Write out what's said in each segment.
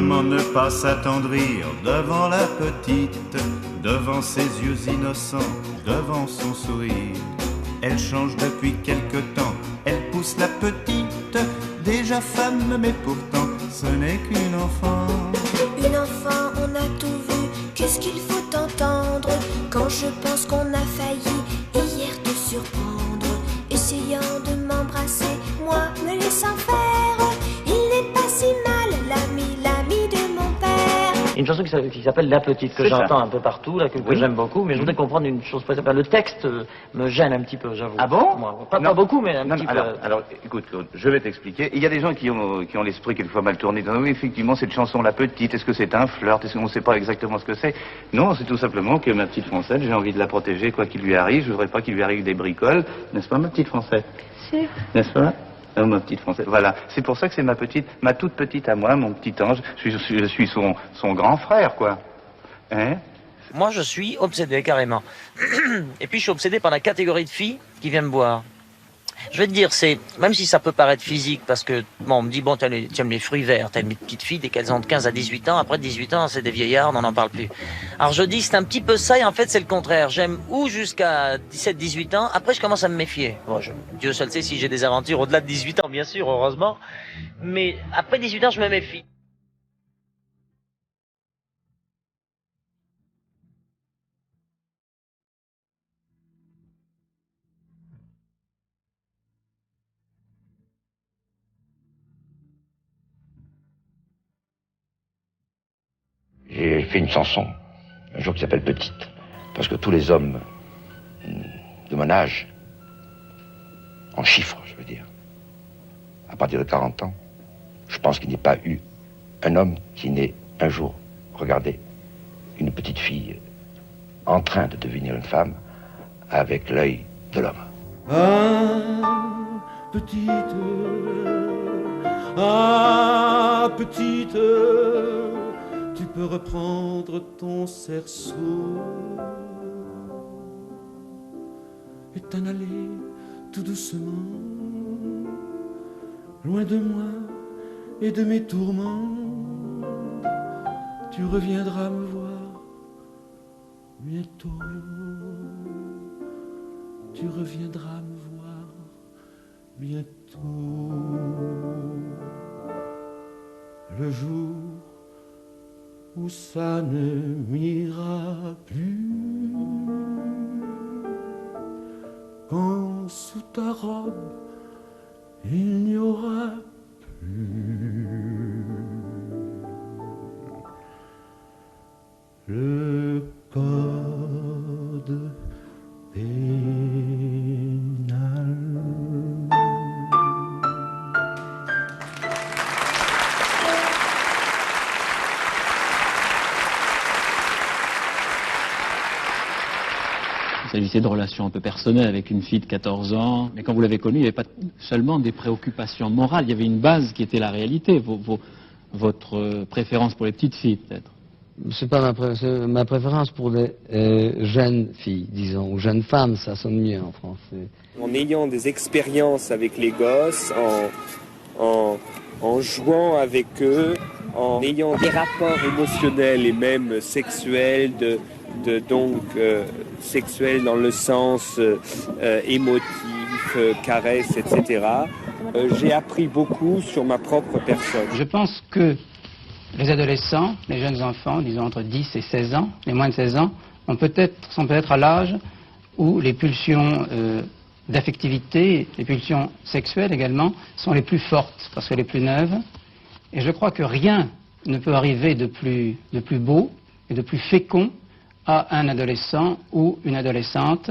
Comment ne pas s'attendrir devant la petite, devant ses yeux innocents, devant son sourire. Elle change depuis quelque temps, elle pousse la petite, déjà femme mais pourtant ce n'est qu'une enfant. Une enfant, on a tout vu, qu'est-ce qu'il faut entendre quand je pense qu'on a failli hier te surprendre, essayant de m'embrasser, moi me laissant faire. Il n'est pas si mal, l'ami de mon père. Il y a une chanson qui s'appelle La Petite, que j'entends un peu partout, là, que j'aime beaucoup, mais je voudrais comprendre une chose précise. Le texte me gêne un petit peu, j'avoue. Ah bon? Moi, pas beaucoup, mais un petit peu. Alors, écoute, Claude, je vais t'expliquer. Il y a des gens qui ont l'esprit quelquefois mal tourné. Oui, effectivement, cette chanson La Petite, est-ce que c'est un flirt? Est-ce qu'on ne sait pas exactement ce que c'est? Non, c'est tout simplement que ma petite Française, j'ai envie de la protéger, quoi qu'il lui arrive. Je voudrais pas qu'il lui arrive des bricoles. N'est-ce pas, ma petite Française? Si. N'est-ce pas? Oh, ma petite Française. Voilà. C'est pour ça que c'est ma toute petite à moi, mon petit ange. Je suis son grand frère, quoi. Hein? Moi, je suis obsédé, carrément. Et puis, je suis obsédé par la catégorie de filles qui viennent me voir. Je vais te dire, même si ça peut paraître physique, parce que, bon, on me dit, bon, tu aimes les fruits verts, t'aimes les petites filles dès qu'elles ont de 15 à 18 ans, après 18 ans, c'est des vieillards, on n'en parle plus. Alors, je dis, c'est un petit peu ça, et en fait, c'est le contraire. J'aime ou jusqu'à 17, 18 ans, après, je commence à me méfier. Bon, Dieu seul sait si j'ai des aventures au-delà de 18 ans, bien sûr, heureusement. Mais après 18 ans, je me méfie. J'ai fait une chanson, un jour qui s'appelle Petite, parce que tous les hommes de mon âge, en chiffres, je veux dire, à partir de 40 ans, je pense qu'il n'y a pas eu un homme qui n'ait un jour regardé une petite fille en train de devenir une femme avec l'œil de l'homme. Petite, tu peux reprendre ton cerceau et t'en aller tout doucement, loin de moi et de mes tourments. Tu reviendras me voir bientôt. Tu reviendras me voir bientôt. Le jour où ça ne m'ira plus, quand sous ta robe il n'y aura plus le code pénal. Il s'agissait de relations un peu personnelles avec une fille de 14 ans. Mais quand vous l'avez connue, il n'y avait pas seulement des préoccupations morales, il y avait une base qui était la réalité, votre préférence pour les petites filles peut-être. C'est pas ma préférence pour les jeunes filles, disons, ou jeunes femmes, ça sonne mieux en français. En ayant des expériences avec les gosses, en jouant avec eux, en ayant des rapports émotionnels et même sexuels, sexuels dans le sens émotif, caresse, etc. J'ai appris beaucoup sur ma propre personne. Je pense que les adolescents, les jeunes enfants, disons entre 10 et 16 ans, les moins de 16 ans, sont peut-être à l'âge où les pulsions d'affectivité, les pulsions sexuelles également, sont les plus fortes, parce que les plus neuves. Et je crois que rien ne peut arriver de plus beau et de plus fécond à un adolescent ou une adolescente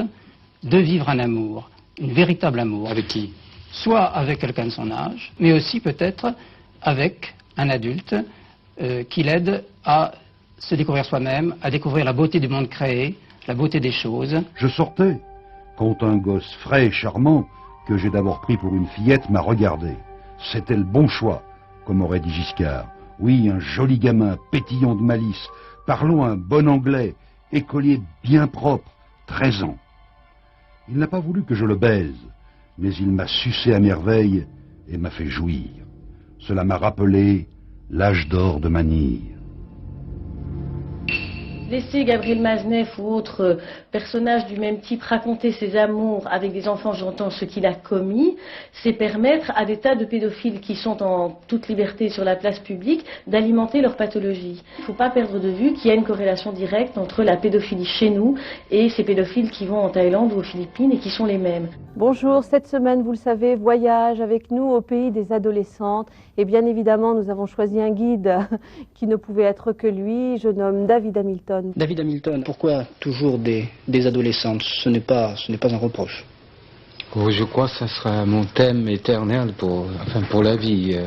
de vivre un amour, un véritable amour. Avec qui? Soit avec quelqu'un de son âge, mais aussi peut-être avec un adulte qui l'aide à se découvrir soi-même, à découvrir la beauté du monde créé, la beauté des choses. Je sortais quand un gosse frais et charmant, que j'ai d'abord pris pour une fillette, m'a regardé. C'était le bon choix, comme aurait dit Giscard. Oui, un joli gamin, pétillant de malice, parlant un bon anglais, écolier bien propre, 13 ans. Il n'a pas voulu que je le baise, mais il m'a sucé à merveille et m'a fait jouir. Cela m'a rappelé l'âge d'or de Manille. Laisser Gabriel Maznev ou autre personnage du même type raconter ses amours avec des enfants, j'entends ce qu'il a commis, c'est permettre à des tas de pédophiles qui sont en toute liberté sur la place publique d'alimenter leur pathologie. Il ne faut pas perdre de vue qu'il y a une corrélation directe entre la pédophilie chez nous et ces pédophiles qui vont en Thaïlande ou aux Philippines et qui sont les mêmes. Bonjour, cette semaine, vous le savez, voyage avec nous au pays des adolescentes. Et bien évidemment, nous avons choisi un guide qui ne pouvait être que lui, je nomme David Hamilton. David Hamilton, pourquoi toujours des adolescentes? Ce n'est pas un reproche. Oh, je crois que ça sera mon thème éternel pour la vie.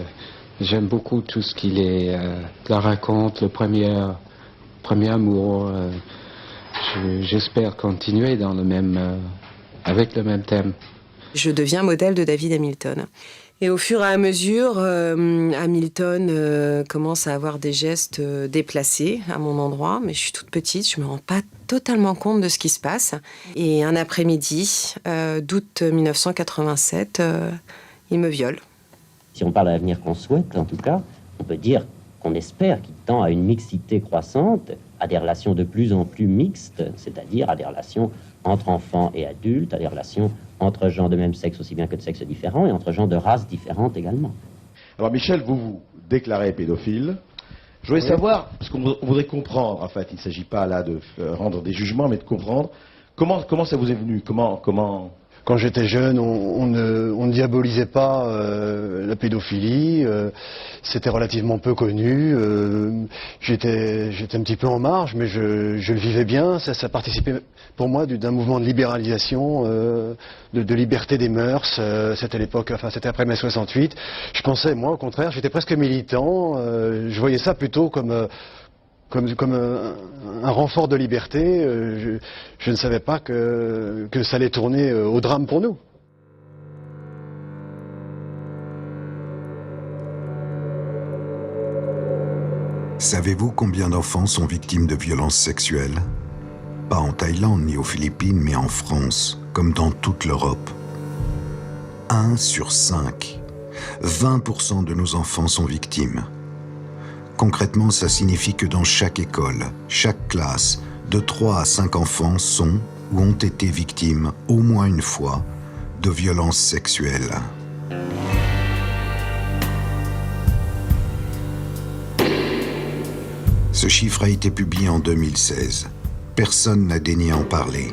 J'aime beaucoup tout ce qu'il est, la raconte, le premier amour. J'espère continuer dans avec le même thème. Je deviens modèle de David Hamilton. Et au fur et à mesure, Hamilton commence à avoir des gestes déplacés à mon endroit, mais je suis toute petite, je me rends pas totalement compte de ce qui se passe. Et un après-midi d'août 1987, il me viole. Si on parle de l'avenir qu'on souhaite, en tout cas, on peut dire qu'on espère qu'il tend à une mixité croissante, à des relations de plus en plus mixtes, c'est-à-dire à des relations entre enfants et adultes, à des relations entre gens de même sexe aussi bien que de sexes différents et entre gens de races différentes également. Alors Michel, vous vous déclarez pédophile. Je voulais savoir, parce qu'on voudrait comprendre, en fait, il ne s'agit pas là de rendre des jugements, mais de comprendre comment ça vous est venu, comment... Quand j'étais jeune, on ne diabolisait pas la pédophilie, c'était relativement peu connu, j'étais un petit peu en marge, mais je le vivais bien, ça participait pour moi d'un mouvement de libéralisation, de liberté des mœurs, c'était l'époque, enfin c'était après mai 68, je pensais, moi au contraire, j'étais presque militant, je voyais ça plutôt comme un renfort de liberté, je ne savais pas que ça allait tourner au drame pour nous. Savez-vous combien d'enfants sont victimes de violences sexuelles? Pas en Thaïlande ni aux Philippines, mais en France, comme dans toute l'Europe. 1 sur 5. 20% de nos enfants sont victimes. Concrètement, ça signifie que dans chaque école, chaque classe, de 3 à 5 enfants sont ou ont été victimes, au moins une fois, de violences sexuelles. Ce chiffre a été publié en 2016. Personne n'a daigné en parler.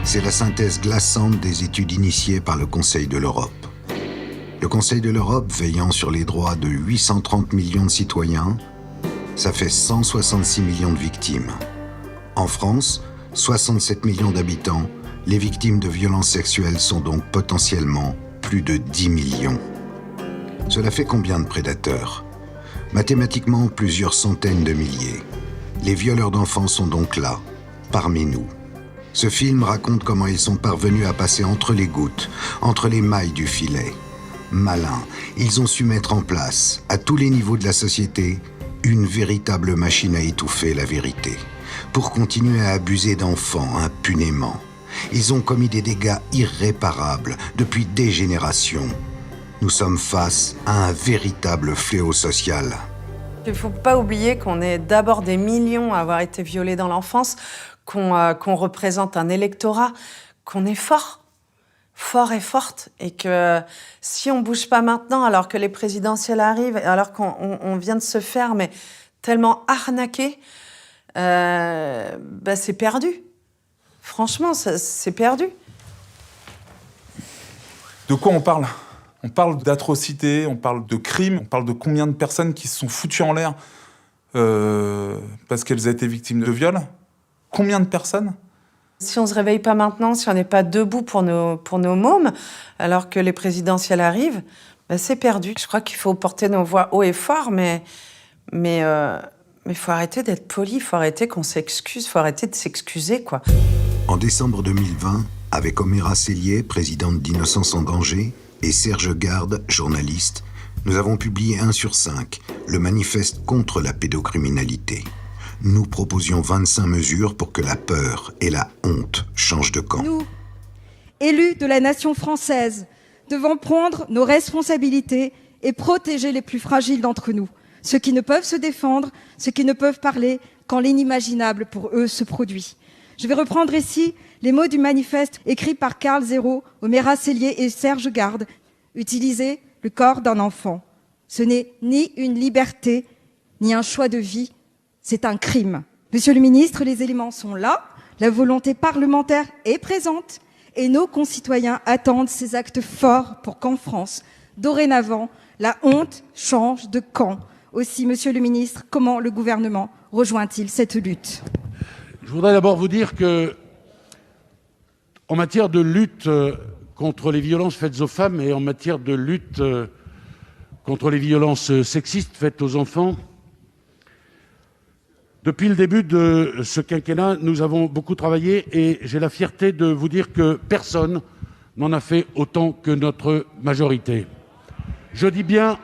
C'est la synthèse glaçante des études initiées par le Conseil de l'Europe. Le Conseil de l'Europe, veillant sur les droits de 830 millions de citoyens, ça fait 166 millions de victimes. En France, 67 millions d'habitants, les victimes de violences sexuelles sont donc potentiellement plus de 10 millions. Cela fait combien de prédateurs? Mathématiquement, plusieurs centaines de milliers. Les violeurs d'enfants sont donc là, parmi nous. Ce film raconte comment ils sont parvenus à passer entre les gouttes, entre les mailles du filet. Malins, ils ont su mettre en place, à tous les niveaux de la société, une véritable machine à étouffer la vérité, pour continuer à abuser d'enfants impunément. Ils ont commis des dégâts irréparables depuis des générations. Nous sommes face à un véritable fléau social. Il ne faut pas oublier qu'on est d'abord des millions à avoir été violés dans l'enfance, qu'on représente un électorat, qu'on est fort et forte, et que si on bouge pas maintenant, alors que les présidentielles arrivent, alors qu'on vient de se faire mais tellement arnaquer, c'est perdu. Franchement, c'est perdu. De quoi on parle? On parle d'atrocités, on parle de crimes, on parle de combien de personnes qui se sont foutues en l'air parce qu'elles ont été victimes de viols. Combien de personnes? Si on ne se réveille pas maintenant, si on n'est pas debout pour nos mômes, alors que les présidentielles arrivent, c'est perdu. Je crois qu'il faut porter nos voix haut et fort, mais faut arrêter d'être poli, faut arrêter qu'on s'excuse, faut arrêter de s'excuser, quoi. En décembre 2020, avec Oméra Cellier, présidente d'Innocence en danger, et Serge Garde, journaliste, nous avons publié 1 sur 5, le manifeste contre la pédocriminalité. Nous proposions 25 mesures pour que la peur et la honte changent de camp. Nous, élus de la nation française, devons prendre nos responsabilités et protéger les plus fragiles d'entre nous. ceux qui ne peuvent se défendre, ceux qui ne peuvent parler quand l'inimaginable pour eux se produit. Je vais reprendre ici les mots du manifeste écrit par Karl Zéro, Oméra Cellier et Serge Garde. Utiliser le corps d'un enfant. Ce n'est ni une liberté, ni un choix de vie, c'est un crime. Monsieur le ministre, les éléments sont là, la volonté parlementaire est présente et nos concitoyens attendent ces actes forts pour qu'en France, dorénavant, la honte change de camp. Aussi, monsieur le ministre, comment le gouvernement rejoint-il cette lutte ? Je voudrais d'abord vous dire que, en matière de lutte contre les violences faites aux femmes et en matière de lutte contre les violences sexistes faites aux enfants, depuis le début de ce quinquennat, nous avons beaucoup travaillé et j'ai la fierté de vous dire que personne n'en a fait autant que notre majorité. Je dis bien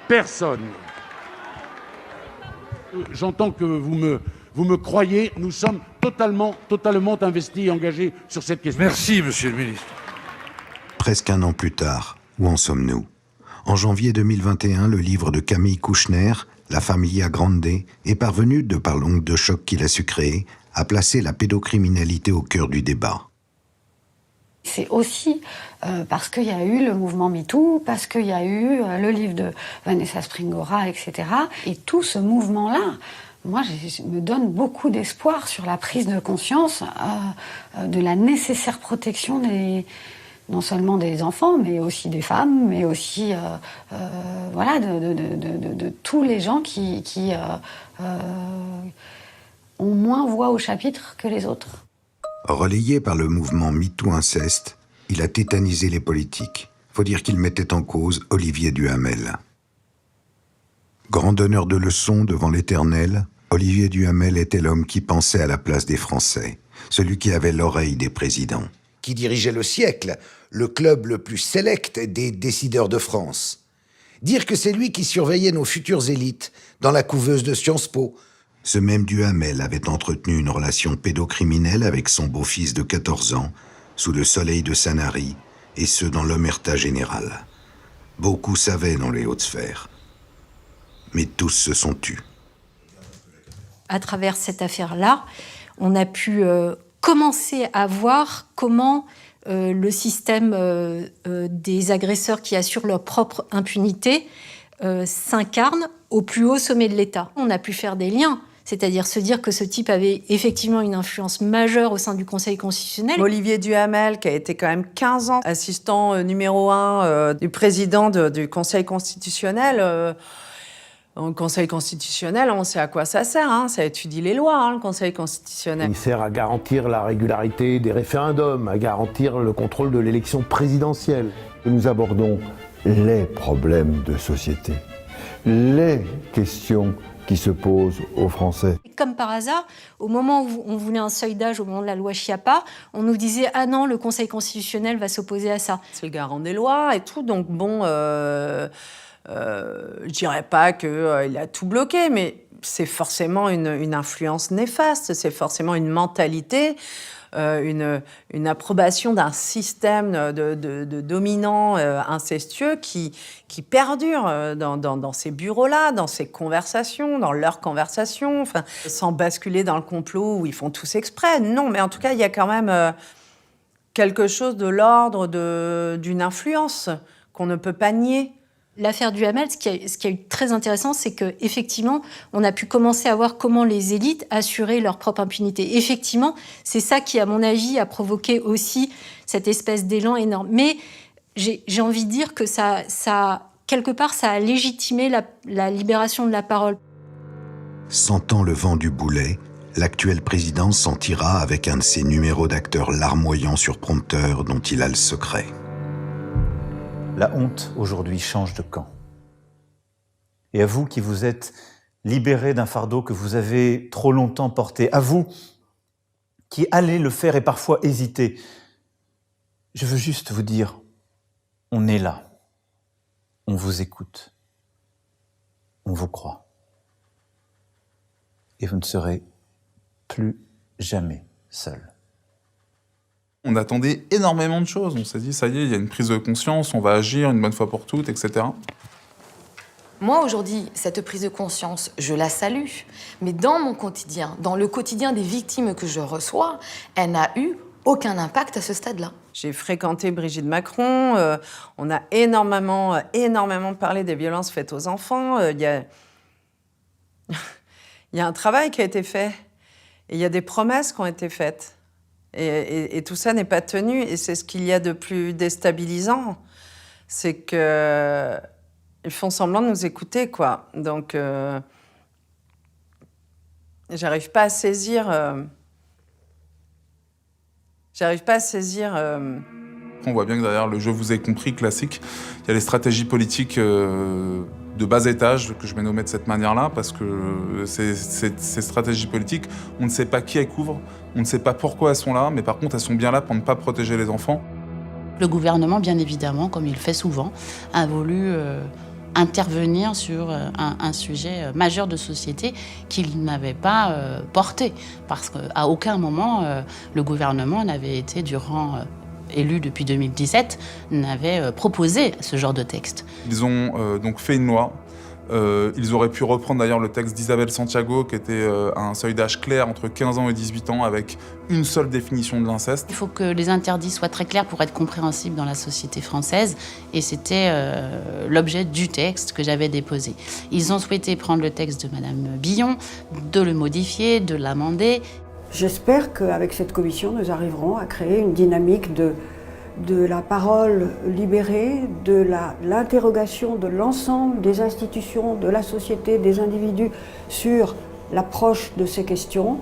personne. J'entends que vous me croyez, nous sommes totalement investis et engagés sur cette question. Merci, monsieur le ministre. Presque un an plus tard, où en sommes-nous ? En janvier 2021, le livre de Camille Kouchner, La Familia Grande, est parvenu, de par l'onde de choc qu'il a su créer, à placer la pédocriminalité au cœur du débat. C'est aussi parce qu'il y a eu le mouvement MeToo, parce qu'il y a eu le livre de Vanessa Springora, etc. Et tout ce mouvement-là, moi, me donne beaucoup d'espoir sur la prise de conscience de la nécessaire protection non seulement des enfants, mais aussi des femmes, mais aussi voilà, de tous les gens qui ont moins voix au chapitre que les autres. Relayé par le mouvement MeToo Inceste, il a tétanisé les politiques. Faut dire qu'il mettait en cause Olivier Duhamel. Grand donneur de leçons devant l'Éternel, Olivier Duhamel était l'homme qui pensait à la place des Français, celui qui avait l'oreille des présidents. Qui dirigeait le siècle, le club le plus sélect des décideurs de France. Dire que c'est lui qui surveillait nos futures élites dans la couveuse de Sciences Po. Ce même Duhamel avait entretenu une relation pédocriminelle avec son beau-fils de 14 ans, sous le soleil de Sanary, et ce dans l'omerta générale. Beaucoup savaient dans les hautes sphères, mais tous se sont tus. À travers cette affaire-là, on a pu commencer à voir comment le système des agresseurs qui assurent leur propre impunité s'incarne au plus haut sommet de l'État. On a pu faire des liens, c'est-à-dire se dire que ce type avait effectivement une influence majeure au sein du Conseil constitutionnel. Olivier Duhamel, qui a été quand même 15 ans assistant numéro 1 du président du Conseil constitutionnel. Le Conseil constitutionnel, on sait à quoi ça sert, hein. Ça étudie les lois, hein, le Conseil constitutionnel. Il sert à garantir la régularité des référendums, à garantir le contrôle de l'élection présidentielle. Nous abordons les problèmes de société, les questions qui se posent aux Français. Comme par hasard, au moment où on voulait un seuil d'âge, au moment de la loi Schiappa, on nous disait « Ah non, le Conseil constitutionnel va s'opposer à ça ». C'est le garant des lois et tout, donc bon... je dirais pas qu'il a tout bloqué, mais c'est forcément une influence néfaste, c'est forcément une mentalité, une approbation d'un système de dominants incestueux qui perdure dans ces bureaux-là, dans ces conversations, dans leurs conversations, enfin, sans basculer dans le complot où ils font tous exprès. Non, mais en tout cas, il y a quand même quelque chose de l'ordre d'une influence qu'on ne peut pas nier. L'affaire Duhamel, ce qui a eu de très intéressant, c'est qu'effectivement, on a pu commencer à voir comment les élites assuraient leur propre impunité. Effectivement, c'est ça qui, à mon avis, a provoqué aussi cette espèce d'élan énorme. Mais j'ai envie de dire que quelque part, ça a légitimé la libération de la parole. Sentant le vent du boulet, l'actuel président s'en tira avec un de ses numéros d'acteurs larmoyants sur prompteur dont il a le secret. La honte, aujourd'hui, change de camp. Et à vous qui vous êtes libérés d'un fardeau que vous avez trop longtemps porté, à vous qui allez le faire et parfois hésiter, je veux juste vous dire, on est là, on vous écoute, on vous croit. Et vous ne serez plus jamais seul. On attendait énormément de choses. On s'est dit, ça y est, il y a une prise de conscience, on va agir une bonne fois pour toutes, etc. Moi, aujourd'hui, cette prise de conscience, je la salue. Mais dans mon quotidien, dans le quotidien des victimes que je reçois, elle n'a eu aucun impact à ce stade-là. J'ai fréquenté Brigitte Macron, on a énormément parlé des violences faites aux enfants. Il y a un travail qui a été fait, et il y a des promesses qui ont été faites. Et tout ça n'est pas tenu, et c'est ce qu'il y a de plus déstabilisant. C'est qu'ils font semblant de nous écouter, quoi. Donc, j'arrive pas à saisir... On voit bien que derrière le « je vous ai compris » classique, il y a les stratégies politiques de bas étage, que je vais nommer de cette manière-là, parce que ces stratégies politiques, on ne sait pas qui elles couvrent, on ne sait pas pourquoi elles sont là, mais par contre, elles sont bien là pour ne pas protéger les enfants. Le gouvernement, bien évidemment, comme il le fait souvent, a voulu intervenir sur un sujet majeur de société qu'il n'avait pas porté. Parce qu'à aucun moment, le gouvernement n'avait été, élu depuis 2017, n'avait proposé ce genre de texte. Ils ont donc fait une loi. Ils auraient pu reprendre d'ailleurs le texte d'Isabelle Santiago, qui était un seuil d'âge clair entre 15 ans et 18 ans, avec une seule définition de l'inceste. Il faut que les interdits soient très clairs pour être compréhensibles dans la société française, et c'était l'objet du texte que j'avais déposé. Ils ont souhaité prendre le texte de Madame Billon, de le modifier, de l'amender. J'espère qu'avec cette commission, nous arriverons à créer une dynamique de la parole libérée, de l'interrogation de l'ensemble des institutions, de la société, des individus sur l'approche de ces questions,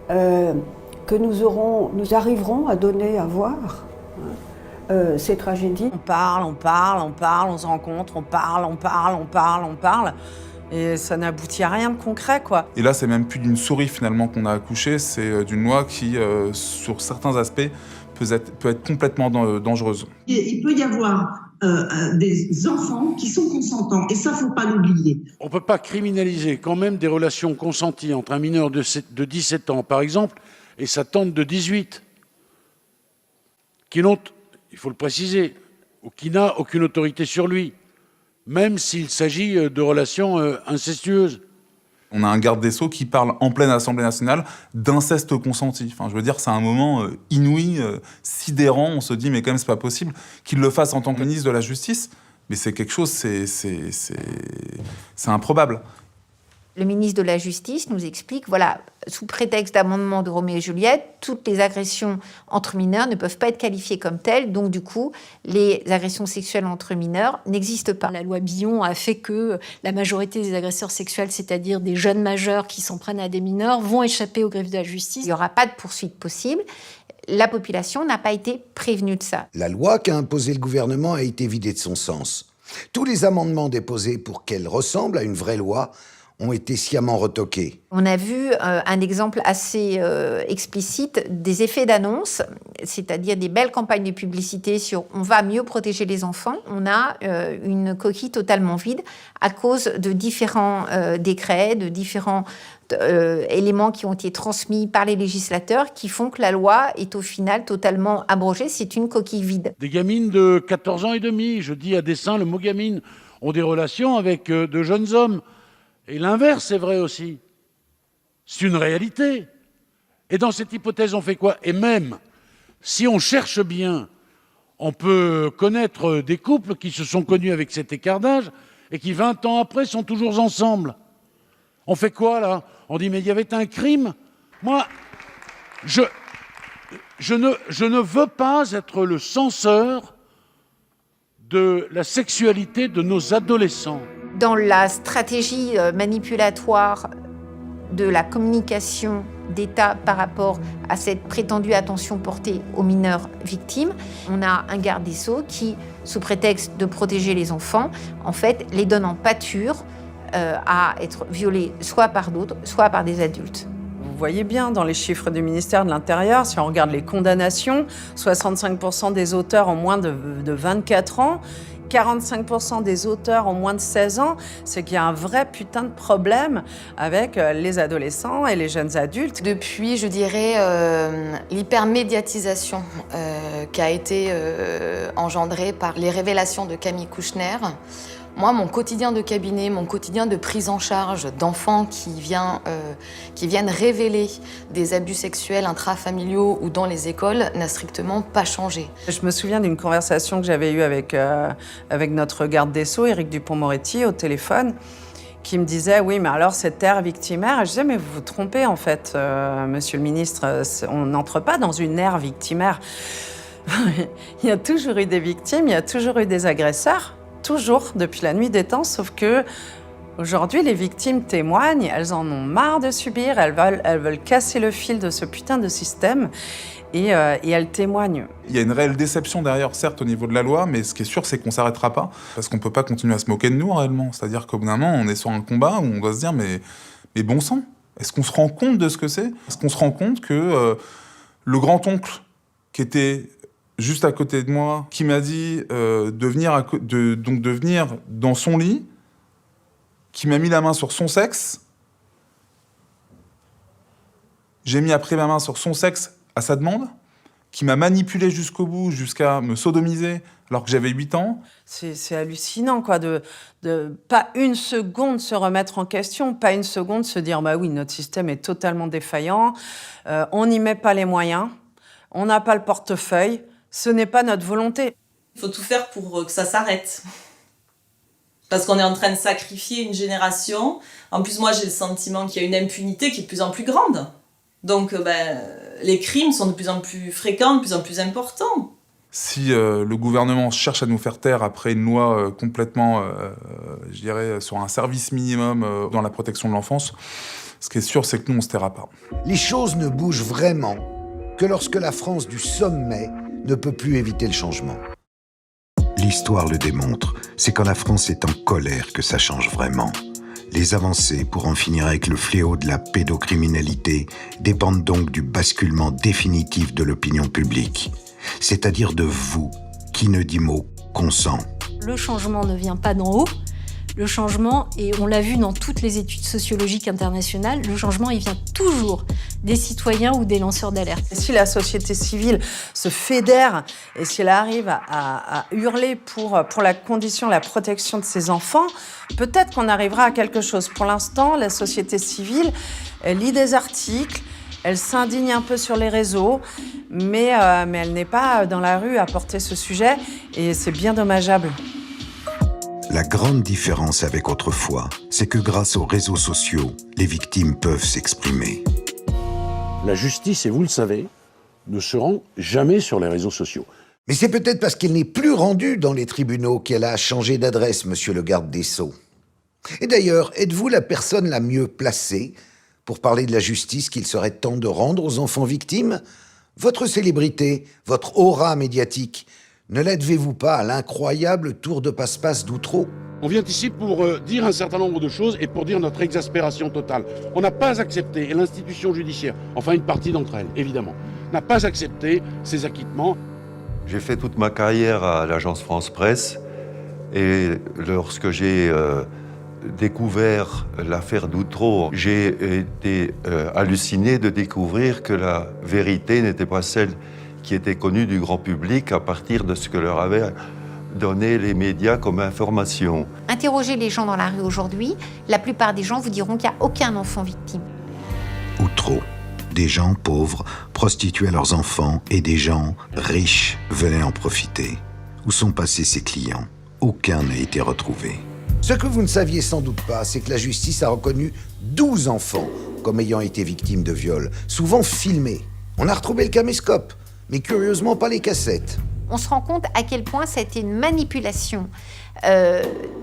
que nous arriverons à donner à voir ces tragédies. On parle, on se rencontre, on parle. Et ça n'aboutit à rien de concret, quoi. Et là, c'est même plus d'une souris, finalement, qu'on a accouché, c'est d'une loi qui, sur certains aspects, peut être complètement dangereuse. Il peut y avoir des enfants qui sont consentants, et ça, faut pas l'oublier. On ne peut pas criminaliser quand même des relations consenties entre un mineur de 17 ans, par exemple, et sa tante de 18, qui n'ont, il faut le préciser, ou qui n'a aucune autorité sur lui, même s'il s'agit de relations incestueuses. On a un garde des Sceaux qui parle en pleine Assemblée nationale d'inceste consenti. Enfin, je veux dire, c'est un moment inouï, sidérant. On se dit, mais quand même, c'est pas possible qu'il le fasse en tant que ministre de la Justice. Mais c'est quelque chose, c'est improbable. Le ministre de la Justice nous explique, voilà, sous prétexte d'amendement de Roméo et Juliette, toutes les agressions entre mineurs ne peuvent pas être qualifiées comme telles, donc du coup, les agressions sexuelles entre mineurs n'existent pas. La loi Billon a fait que la majorité des agresseurs sexuels, c'est-à-dire des jeunes majeurs qui s'en prennent à des mineurs, vont échapper aux griffes de la justice. Il n'y aura pas de poursuite possible. La population n'a pas été prévenue de ça. La loi qu'a imposée le gouvernement a été vidée de son sens. Tous les amendements déposés pour qu'elle ressemble à une vraie loi ont été sciemment retoqués. On a vu un exemple assez explicite des effets d'annonce, c'est-à-dire des belles campagnes de publicité sur « on va mieux protéger les enfants ». On a une coquille totalement vide à cause de différents décrets, de différents éléments qui ont été transmis par les législateurs qui font que la loi est au final totalement abrogée. C'est une coquille vide. Des gamines de 14 ans et demi, je dis à dessein le mot gamine, ont des relations avec de jeunes hommes. Et l'inverse est vrai aussi. C'est une réalité. Et dans cette hypothèse, on fait quoi? Et même, si on cherche bien, on peut connaître des couples qui se sont connus avec cet écart d'âge et qui, 20 ans après, sont toujours ensemble. On fait quoi, là? On dit, mais il y avait un crime? Moi, je ne veux pas être le censeur de la sexualité de nos adolescents. Dans la stratégie manipulatoire de la communication d'État par rapport à cette prétendue attention portée aux mineurs victimes, on a un garde des Sceaux qui, sous prétexte de protéger les enfants, en fait, les donne en pâture à être violés soit par d'autres, soit par des adultes. Vous voyez bien dans les chiffres du ministère de l'Intérieur, si on regarde les condamnations, 65% des auteurs ont moins de 24 ans, 45% des auteurs ont moins de 16 ans, c'est qu'il y a un vrai putain de problème avec les adolescents et les jeunes adultes. Depuis, je dirais, l'hypermédiatisation qui a été engendrée par les révélations de Camille Kouchner, Moi, mon quotidien de cabinet, mon quotidien de prise en charge d'enfants qui viennent révéler des abus sexuels intrafamiliaux ou dans les écoles n'a strictement pas changé. Je me souviens d'une conversation que j'avais eue avec notre garde des Sceaux, Éric Dupond-Moretti, au téléphone, qui me disait « Oui, mais alors cette ère victimaire ?» Je disais « Mais vous vous trompez, en fait, monsieur le ministre, on n'entre pas dans une ère victimaire. Il y a toujours eu des victimes, il y a toujours eu des agresseurs. Toujours, depuis la nuit des temps, sauf que aujourd'hui, les victimes témoignent, elles en ont marre de subir, elles veulent casser le fil de ce putain de système et elles témoignent. Il y a une réelle déception derrière, certes, au niveau de la loi, mais ce qui est sûr, c'est qu'on ne s'arrêtera pas, parce qu'on ne peut pas continuer à se moquer de nous, réellement. C'est-à-dire qu'au bout d'un moment, on est sur un combat où on doit se dire, mais bon sang, est-ce qu'on se rend compte de ce que c'est ? Est-ce qu'on se rend compte que le grand-oncle qui était juste à côté de moi, qui m'a dit de venir dans son lit, qui m'a mis la main sur son sexe. J'ai mis après ma main sur son sexe à sa demande, qui m'a manipulé jusqu'au bout, jusqu'à me sodomiser alors que j'avais 8 ans. C'est hallucinant, quoi, de pas une seconde se remettre en question, pas une seconde se dire « Bah oui, notre système est totalement défaillant, on n'y met pas les moyens, on n'a pas le portefeuille. » Ce n'est pas notre volonté. Il faut tout faire pour que ça s'arrête. Parce qu'on est en train de sacrifier une génération. En plus, moi, j'ai le sentiment qu'il y a une impunité qui est de plus en plus grande. Donc, les crimes sont de plus en plus fréquents, de plus en plus importants. Si le gouvernement cherche à nous faire taire après une loi complètement, je dirais, sur un service minimum dans la protection de l'enfance, ce qui est sûr, c'est que nous, on ne se taira pas. Les choses ne bougent vraiment que lorsque la France du sommet ne peut plus éviter le changement. L'histoire le démontre, c'est quand la France est en colère que ça change vraiment. Les avancées pour en finir avec le fléau de la pédocriminalité dépendent donc du basculement définitif de l'opinion publique, c'est-à-dire de vous, qui ne dit mot, consent. Le changement ne vient pas d'en haut. Le changement, et on l'a vu dans toutes les études sociologiques internationales, le changement, il vient toujours des citoyens ou des lanceurs d'alerte. Si la société civile se fédère et si elle arrive à hurler pour la condition, la protection de ses enfants, peut-être qu'on arrivera à quelque chose. Pour l'instant, la société civile, elle lit des articles, elle s'indigne un peu sur les réseaux, mais elle n'est pas dans la rue à porter ce sujet, et c'est bien dommageable. La grande différence avec autrefois, c'est que grâce aux réseaux sociaux, les victimes peuvent s'exprimer. La justice, et vous le savez, ne se rend jamais sur les réseaux sociaux. Mais c'est peut-être parce qu'elle n'est plus rendue dans les tribunaux qu'elle a changé d'adresse, monsieur le garde des Sceaux. Et d'ailleurs, êtes-vous la personne la mieux placée pour parler de la justice qu'il serait temps de rendre aux enfants victimes ? Votre célébrité, votre aura médiatique, ne l'advez-vous pas à l'incroyable tour de passe-passe d'Outreau ? On vient ici pour dire un certain nombre de choses et pour dire notre exaspération totale. On n'a pas accepté, et l'institution judiciaire, enfin une partie d'entre elles, évidemment, n'a pas accepté ces acquittements. J'ai fait toute ma carrière à l'agence France Presse et lorsque j'ai découvert l'affaire d'Outreau, j'ai été halluciné de découvrir que la vérité n'était pas celle qui était connue du grand public à partir de ce que leur avaient donné les médias comme information. Interrogez les gens dans la rue aujourd'hui, la plupart des gens vous diront qu'il n'y a aucun enfant victime. Outreau. Des gens pauvres prostituaient leurs enfants et des gens riches venaient en profiter. Où sont passés ces clients ? Aucun n'a été retrouvé. Ce que vous ne saviez sans doute pas, c'est que la justice a reconnu 12 enfants comme ayant été victimes de viol, souvent filmés. On a retrouvé le caméscope, mais curieusement pas les cassettes. On se rend compte à quel point ça a été une manipulation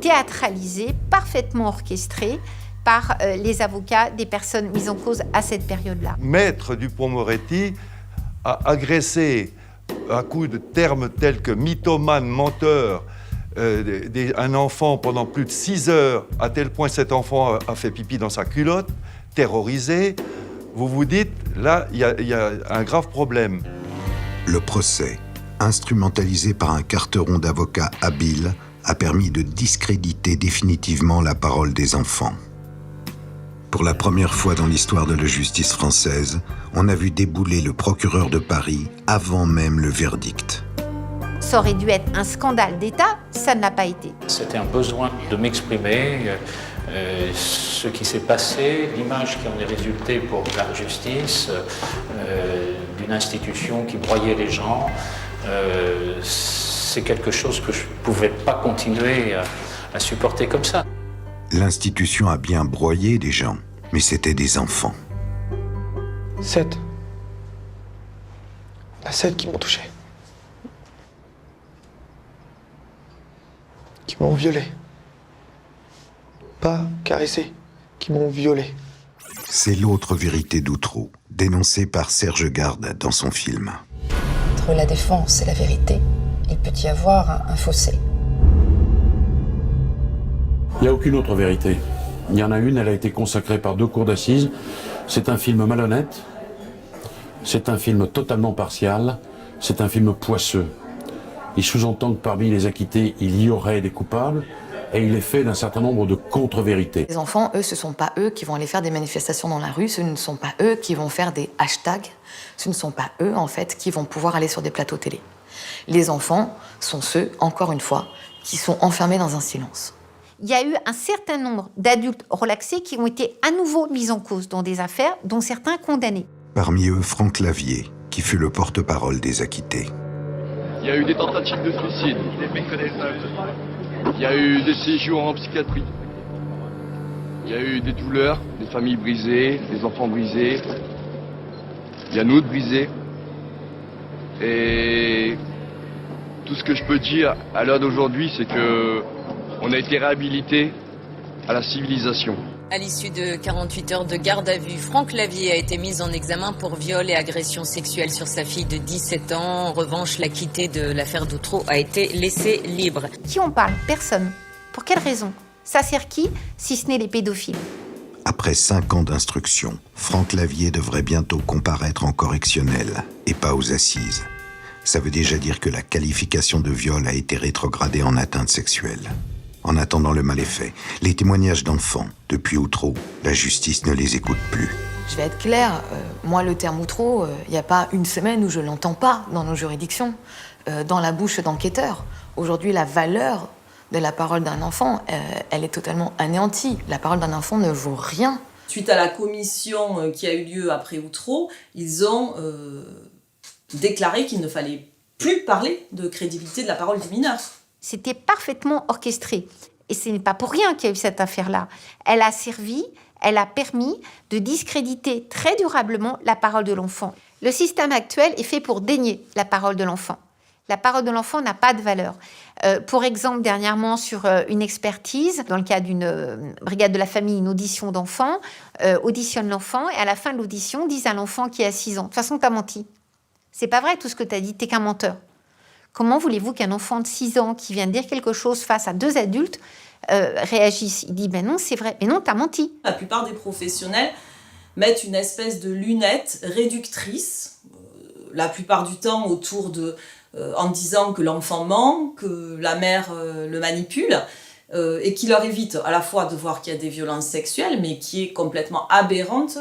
théâtralisée, parfaitement orchestrée par les avocats des personnes mises en cause à cette période-là. Maître Dupond-Moretti a agressé à coups de termes tels que mythomane, menteur, un enfant pendant plus de 6 heures, à tel point cet enfant a fait pipi dans sa culotte, terrorisé. Vous vous dites, là, il y a un grave problème. Le procès, instrumentalisé par un carteron d'avocats habiles, a permis de discréditer définitivement la parole des enfants. Pour la première fois dans l'histoire de la justice française, on a vu débouler le procureur de Paris avant même le verdict. Ça aurait dû être un scandale d'État, ça ne l'a pas été. C'était un besoin de m'exprimer, ce qui s'est passé, l'image qui en est résultée pour la justice, d'une institution qui broyait les gens. C'est quelque chose que je ne pouvais pas continuer à supporter comme ça. L'institution a bien broyé des gens, mais c'était des enfants. 7. Il y en a 7 qui m'ont touché. Qui m'ont violé. Pas caressé, qui m'ont violé. C'est l'autre vérité d'Outreau, dénoncée par Serge Garde dans son film. Entre la défense et la vérité, il peut y avoir un fossé. Il n'y a aucune autre vérité. Il y en a une, elle a été consacrée par 2 cours d'assises. C'est un film malhonnête, c'est un film totalement partial, c'est un film poisseux. Il sous-entend que parmi les acquittés, il y aurait des coupables, et il est fait d'un certain nombre de contre-vérités. Les enfants, eux, ce ne sont pas eux qui vont aller faire des manifestations dans la rue, ce ne sont pas eux qui vont faire des hashtags, ce ne sont pas eux, en fait, qui vont pouvoir aller sur des plateaux télé. Les enfants sont ceux, encore une fois, qui sont enfermés dans un silence. Il y a eu un certain nombre d'adultes relaxés qui ont été à nouveau mis en cause dans des affaires, dont certains condamnés. Parmi eux, Franck Lavier, qui fut le porte-parole des acquittés. Il y a eu des tentatives de suicide. Il y a eu des séjours en psychiatrie. Il y a eu des douleurs, des familles brisées, des enfants brisés. Il y a nous brisés. Et tout ce que je peux dire à l'heure d'aujourd'hui, c'est que on a été réhabilités à la civilisation. À l'issue de 48 heures de garde à vue, Franck Lavier a été mis en examen pour viol et agression sexuelle sur sa fille de 17 ans. En revanche, l'acquitté de l'affaire d'Outreau a été laissé libre. Qui en parle? Personne. Pour quelle raison? Ça sert qui, si ce n'est les pédophiles? Après 5 ans d'instruction, Franck Lavier devrait bientôt comparaître en correctionnel et pas aux assises. Ça veut déjà dire que la qualification de viol a été rétrogradée en atteinte sexuelle. En attendant, le mal est fait. Les témoignages d'enfants, depuis Outreau, la justice ne les écoute plus. Je vais être claire, moi le terme Outreau, il n'y a pas une semaine où je ne l'entends pas dans nos juridictions, dans la bouche d'enquêteurs. Aujourd'hui, la valeur de la parole d'un enfant, elle est totalement anéantie. La parole d'un enfant ne vaut rien. Suite à la commission qui a eu lieu après Outreau, ils ont déclaré qu'il ne fallait plus parler de crédibilité de la parole du mineur. C'était parfaitement orchestré. Et ce n'est pas pour rien qu'il y a eu cette affaire-là. Elle a servi, elle a permis de discréditer très durablement la parole de l'enfant. Le système actuel est fait pour dénier la parole de l'enfant. La parole de l'enfant n'a pas de valeur. Pour exemple, dernièrement, sur une expertise, dans le cadre d'une brigade de la famille, une audition d'enfant, auditionne l'enfant et à la fin de l'audition, disent à l'enfant qui a 6 ans, « De toute façon, t'as menti. C'est pas vrai tout ce que t'as dit, t'es qu'un menteur. » Comment voulez-vous qu'un enfant de 6 ans qui vient de dire quelque chose face à 2 adultes réagisse? Il dit, ben non, c'est vrai. Mais non, t'as menti. La plupart des professionnels mettent une espèce de lunette réductrice, la plupart du temps autour de... en disant que l'enfant ment, que la mère le manipule, et qui leur évite à la fois de voir qu'il y a des violences sexuelles, mais qui est complètement aberrante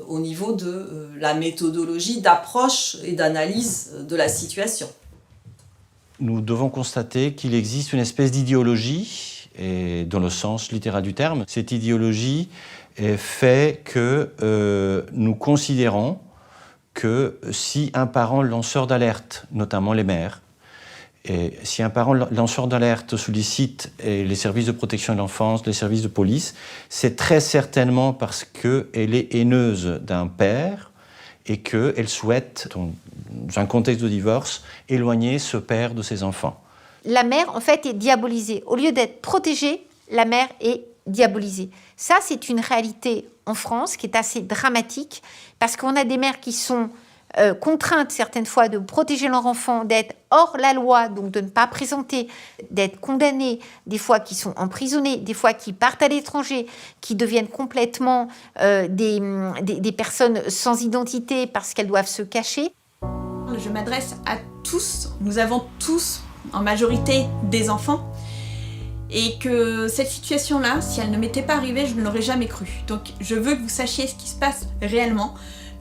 au niveau de la méthodologie d'approche et d'analyse de la situation. Nous devons constater qu'il existe une espèce d'idéologie, et dans le sens littéral du terme, cette idéologie fait que nous considérons que si un parent lanceur d'alerte, notamment les mères, et si un parent lanceur d'alerte sollicite les services de protection de l'enfance, les services de police, c'est très certainement parce qu'elle est haineuse d'un père et qu'elle souhaite, dans un contexte de divorce, éloigner ce père de ses enfants. La mère, en fait, est diabolisée. Au lieu d'être protégée, la mère est diabolisée. Ça, c'est une réalité en France qui est assez dramatique parce qu'on a des mères qui sont contraintes certaines fois de protéger leur enfant, d'être hors la loi, donc de ne pas présenter, d'être condamnées, des fois qui sont emprisonnées, des fois qui partent à l'étranger, qui deviennent complètement des personnes sans identité parce qu'elles doivent se cacher. Je m'adresse à tous, nous avons tous en majorité des enfants, et que cette situation-là, si elle ne m'était pas arrivée, je ne l'aurais jamais cru. Donc je veux que vous sachiez ce qui se passe réellement.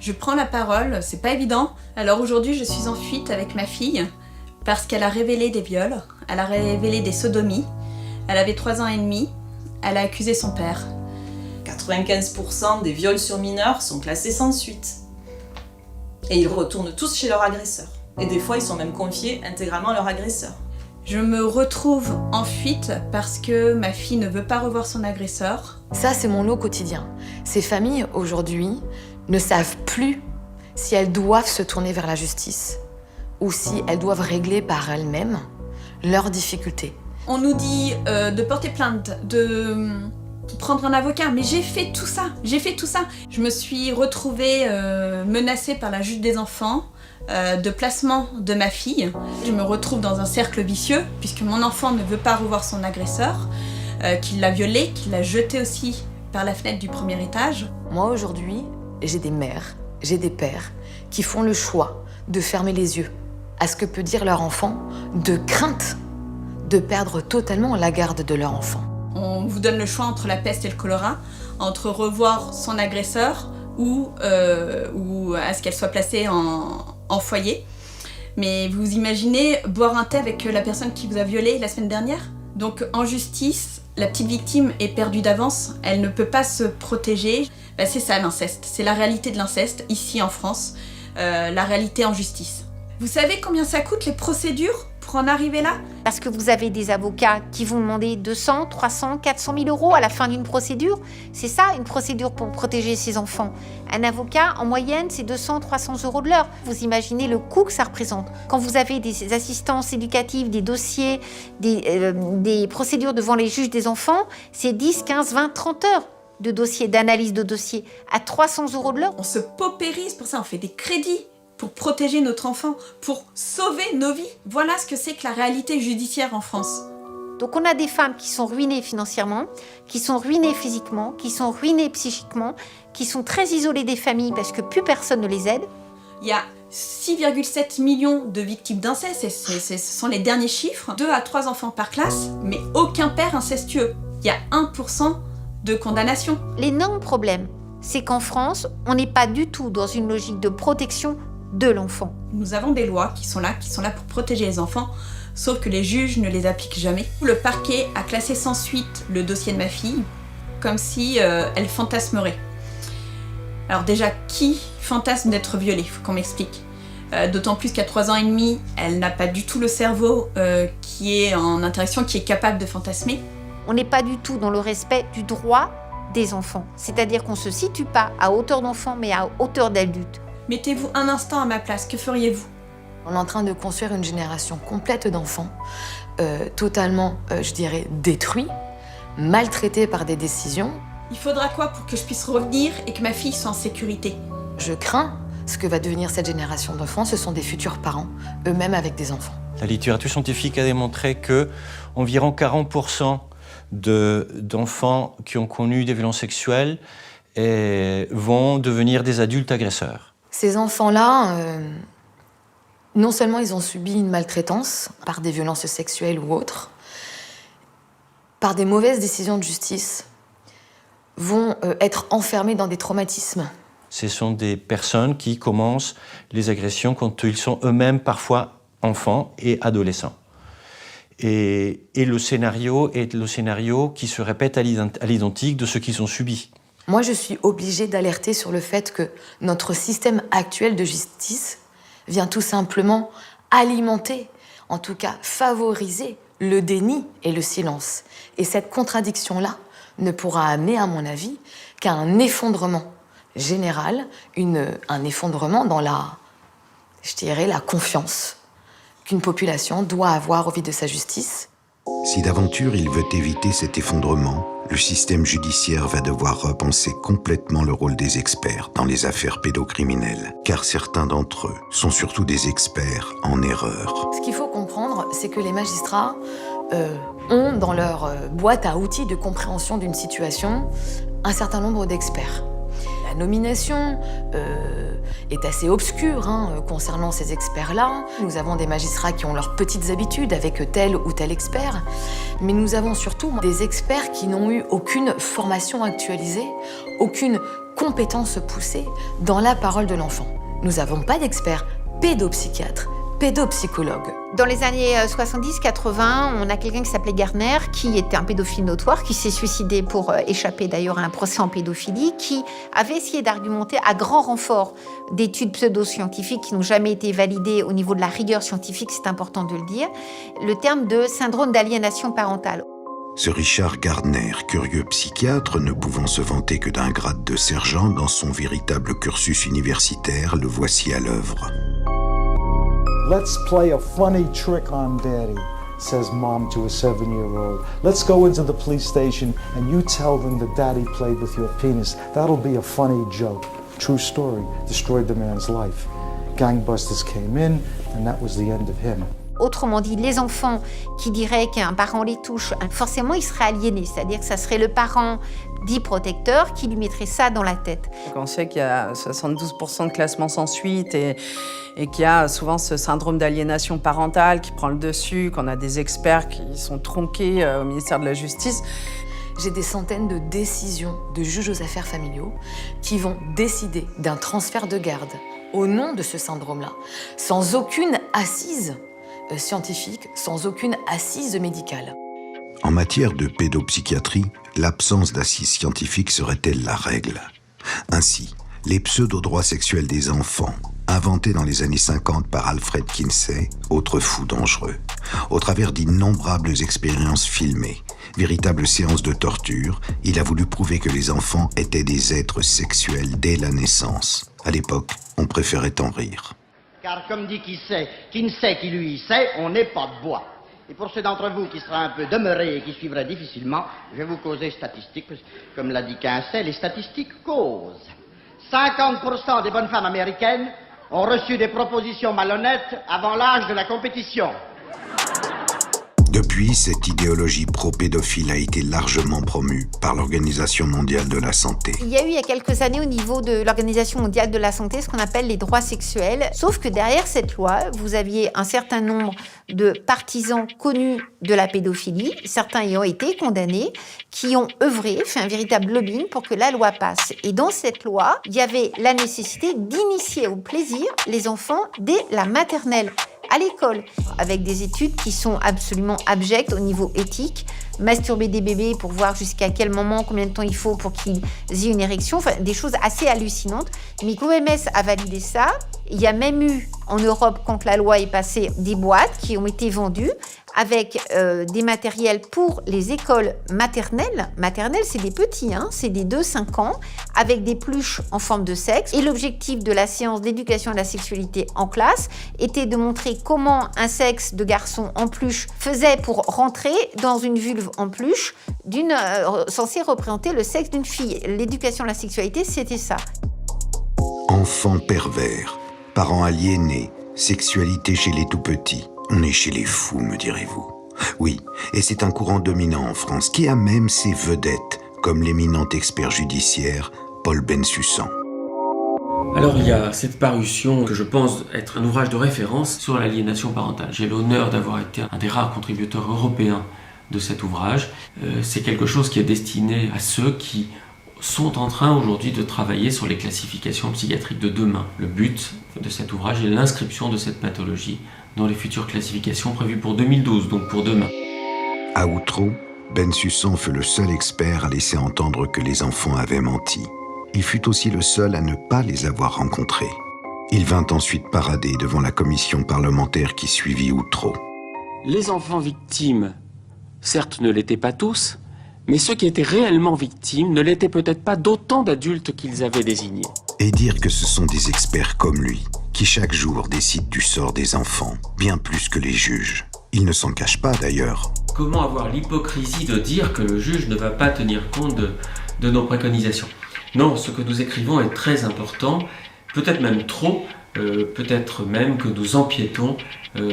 Je prends la parole, c'est pas évident. Alors aujourd'hui, je suis en fuite avec ma fille Parce qu'elle a révélé des viols, elle a révélé des sodomies, elle avait 3 ans et demi, elle a accusé son père. 95% des viols sur mineurs sont classés sans suite. Et ils retournent tous chez leur agresseur. Et des fois, ils sont même confiés intégralement à leur agresseur. Je me retrouve en fuite parce que ma fille ne veut pas revoir son agresseur. Ça, c'est mon lot quotidien. Ces familles, aujourd'hui, ne savent plus si elles doivent se tourner vers la justice ou si elles doivent régler par elles-mêmes leurs difficultés. On nous dit de porter plainte, de prendre un avocat, mais j'ai fait tout ça. Je me suis retrouvée menacée par la juge des enfants, de placement de ma fille. Je me retrouve dans un cercle vicieux, puisque mon enfant ne veut pas revoir son agresseur, qu'il l'a violée, qu'il l'a jetée aussi par la fenêtre du premier étage. Moi, aujourd'hui, j'ai des mères, j'ai des pères qui font le choix de fermer les yeux à ce que peut dire leur enfant, de crainte de perdre totalement la garde de leur enfant. On vous donne le choix entre la peste et le choléra, entre revoir son agresseur ou à ce qu'elle soit placée en foyer. Mais vous imaginez boire un thé avec la personne qui vous a violé la semaine dernière? Donc en justice, la petite victime est perdue d'avance, elle ne peut pas se protéger. C'est ça l'inceste, c'est la réalité de l'inceste ici en France, la réalité en justice. Vous savez combien ça coûte les procédures pour en arriver là? Parce que vous avez des avocats qui vont demander 200, 300, 400 000 euros à la fin d'une procédure. C'est ça, une procédure pour protéger ses enfants. Un avocat, en moyenne, c'est 200, 300 euros de l'heure. Vous imaginez le coût que ça représente. Quand vous avez des assistances éducatives, des dossiers, des procédures devant les juges des enfants, c'est 10, 15, 20, 30 heures de dossiers, d'analyse de dossiers, à 300 euros de l'heure. On se paupérise pour ça, on fait des crédits pour protéger notre enfant, pour sauver nos vies. Voilà ce que c'est que la réalité judiciaire en France. Donc on a des femmes qui sont ruinées financièrement, qui sont ruinées physiquement, qui sont ruinées psychiquement, qui sont très isolées des familles parce que plus personne ne les aide. Il y a 6,7 millions de victimes d'inceste, ce sont les derniers chiffres. 2 à 3 enfants par classe, mais aucun père incestueux. Il y a 1% de condamnation. L'énorme problème, c'est qu'en France, on n'est pas du tout dans une logique de protection de l'enfant. Nous avons des lois qui sont là pour protéger les enfants, sauf que les juges ne les appliquent jamais. Le parquet a classé sans suite le dossier de ma fille, comme si elle fantasmerait. Alors déjà, qui fantasme d'être violée? Faut qu'on m'explique. D'autant plus qu'à 3 ans et demi, elle n'a pas du tout le cerveau qui est en interaction, qui est capable de fantasmer. On n'est pas du tout dans le respect du droit des enfants. C'est-à-dire qu'on ne se situe pas à hauteur d'enfant, mais à hauteur d'adulte. Mettez-vous un instant à ma place, que feriez-vous? On est en train de construire une génération complète d'enfants, totalement, je dirais, détruits, maltraités par des décisions. Il faudra quoi pour que je puisse revenir et que ma fille soit en sécurité? Je crains ce que va devenir cette génération d'enfants. Ce sont des futurs parents, eux-mêmes avec des enfants. La littérature scientifique a démontré que environ 40% d'enfants qui ont connu des violences sexuelles vont devenir des adultes agresseurs. Ces enfants-là, non seulement ils ont subi une maltraitance par des violences sexuelles ou autres, par des mauvaises décisions de justice, vont être enfermés dans des traumatismes. Ce sont des personnes qui commencent les agressions quand ils sont eux-mêmes parfois enfants et adolescents. Et le scénario est le scénario qui se répète à l'identique de ce qu'ils ont subi. Moi, je suis obligée d'alerter sur le fait que notre système actuel de justice vient tout simplement alimenter, en tout cas favoriser, le déni et le silence. Et cette contradiction-là ne pourra amener, à mon avis, qu'à un effondrement général, un effondrement dans la confiance qu'une population doit avoir au vu de sa justice. Si d'aventure il veut éviter cet effondrement, le système judiciaire va devoir repenser complètement le rôle des experts dans les affaires pédocriminelles, car certains d'entre eux sont surtout des experts en erreur. Ce qu'il faut comprendre, c'est que les magistrats ont dans leur boîte à outils de compréhension d'une situation un certain nombre d'experts. La nomination est assez obscure concernant ces experts-là. Nous avons des magistrats qui ont leurs petites habitudes avec tel ou tel expert, mais nous avons surtout des experts qui n'ont eu aucune formation actualisée, aucune compétence poussée dans la parole de l'enfant. Nous n'avons pas d'experts pédopsychiatres, pédopsychologue. Dans les années 70-80, on a quelqu'un qui s'appelait Garner, qui était un pédophile notoire, qui s'est suicidé pour échapper d'ailleurs à un procès en pédophilie, qui avait essayé d'argumenter à grand renfort d'études pseudo-scientifiques qui n'ont jamais été validées au niveau de la rigueur scientifique, c'est important de le dire, le terme de syndrome d'aliénation parentale. Ce Richard Gardner, curieux psychiatre, ne pouvant se vanter que d'un grade de sergent dans son véritable cursus universitaire, le voici à l'œuvre. Let's play a funny trick on Daddy, says Mom to a 7-year-old. Let's go into the police station and you tell them that Daddy played with your penis. That'll be a funny joke. True story, destroyed the man's life. Gangbusters came in and that was the end of him. Autrement dit, les enfants qui diraient qu'un parent les touche, forcément, ils seraient aliénés. C'est-à-dire que ça serait le parent dit protecteur qui lui mettrait ça dans la tête. On sait qu'il y a 72% de classements sans suite et qu'il y a souvent ce syndrome d'aliénation parentale qui prend le dessus, qu'on a des experts qui sont tronqués au ministère de la Justice. J'ai des centaines de décisions de juges aux affaires familiaux qui vont décider d'un transfert de garde au nom de ce syndrome-là, sans aucune assise scientifique, sans aucune assise médicale. En matière de pédopsychiatrie, l'absence d'assises scientifiques serait-elle la règle? Ainsi, les pseudo-droits sexuels des enfants, inventés dans les années 50 par Alfred Kinsey, autre fou dangereux, au travers d'innombrables expériences filmées, véritables séances de torture, il a voulu prouver que les enfants étaient des êtres sexuels dès la naissance. À l'époque, on préférait en rire. Car comme dit Kinsey qui lui sait, on n'est pas de bois. Et pour ceux d'entre vous qui seraient un peu demeurés et qui suivraient difficilement, je vais vous causer statistiques, parce que, comme l'a dit Kinsey, les statistiques causent. 50% des bonnes femmes américaines ont reçu des propositions malhonnêtes avant l'âge de la compétition. Depuis, cette idéologie pro-pédophile a été largement promue par l'Organisation mondiale de la santé. Il y a eu il y a quelques années au niveau de l'Organisation mondiale de la santé ce qu'on appelle les droits sexuels. Sauf que derrière cette loi, vous aviez un certain nombre de partisans connus de la pédophilie, certains ayant été condamnés, qui ont œuvré, fait un véritable lobbying pour que la loi passe. Et dans cette loi, il y avait la nécessité d'initier au plaisir les enfants dès la maternelle, à l'école, avec des études qui sont absolument abjectes au niveau éthique. Masturber des bébés pour voir jusqu'à quel moment, combien de temps il faut pour qu'ils aient une érection, enfin des choses assez hallucinantes. Mais l'OMS a validé ça. Il y a même eu en Europe, quand la loi est passée, des boîtes qui ont été vendues avec des matériels pour les écoles maternelles. Maternelles, c'est des petits, c'est des 2-5 ans, avec des pluches en forme de sexe. Et l'objectif de la séance d'éducation à la sexualité en classe était de montrer comment un sexe de garçon en peluche faisait pour rentrer dans une vulve en peluche censée représenter le sexe d'une fille. L'éducation à la sexualité, c'était ça. Enfants pervers, parents aliénés, sexualité chez les tout-petits. On est chez les fous, me direz-vous. Oui, et c'est un courant dominant en France qui a même ses vedettes, comme l'éminent expert judiciaire Paul Bensussan. Alors il y a cette parution que je pense être un ouvrage de référence sur l'aliénation parentale. J'ai l'honneur d'avoir été un des rares contributeurs européens de cet ouvrage. C'est quelque chose qui est destiné à ceux qui sont en train aujourd'hui de travailler sur les classifications psychiatriques de demain. Le but de cet ouvrage est l'inscription de cette pathologie dans les futures classifications prévues pour 2012, donc pour demain. À Outreau, Bensussan fut le seul expert à laisser entendre que les enfants avaient menti. Il fut aussi le seul à ne pas les avoir rencontrés. Il vint ensuite parader devant la commission parlementaire qui suivit Outreau. Les enfants victimes, certes, ne l'étaient pas tous, mais ceux qui étaient réellement victimes ne l'étaient peut-être pas d'autant d'adultes qu'ils avaient désignés. Et dire que ce sont des experts comme lui, qui chaque jour décident du sort des enfants, bien plus que les juges. Ils ne s'en cachent pas d'ailleurs. Comment avoir l'hypocrisie de dire que le juge ne va pas tenir compte de nos préconisations? Non, ce que nous écrivons est très important, peut-être même trop, peut-être même que nous empiétons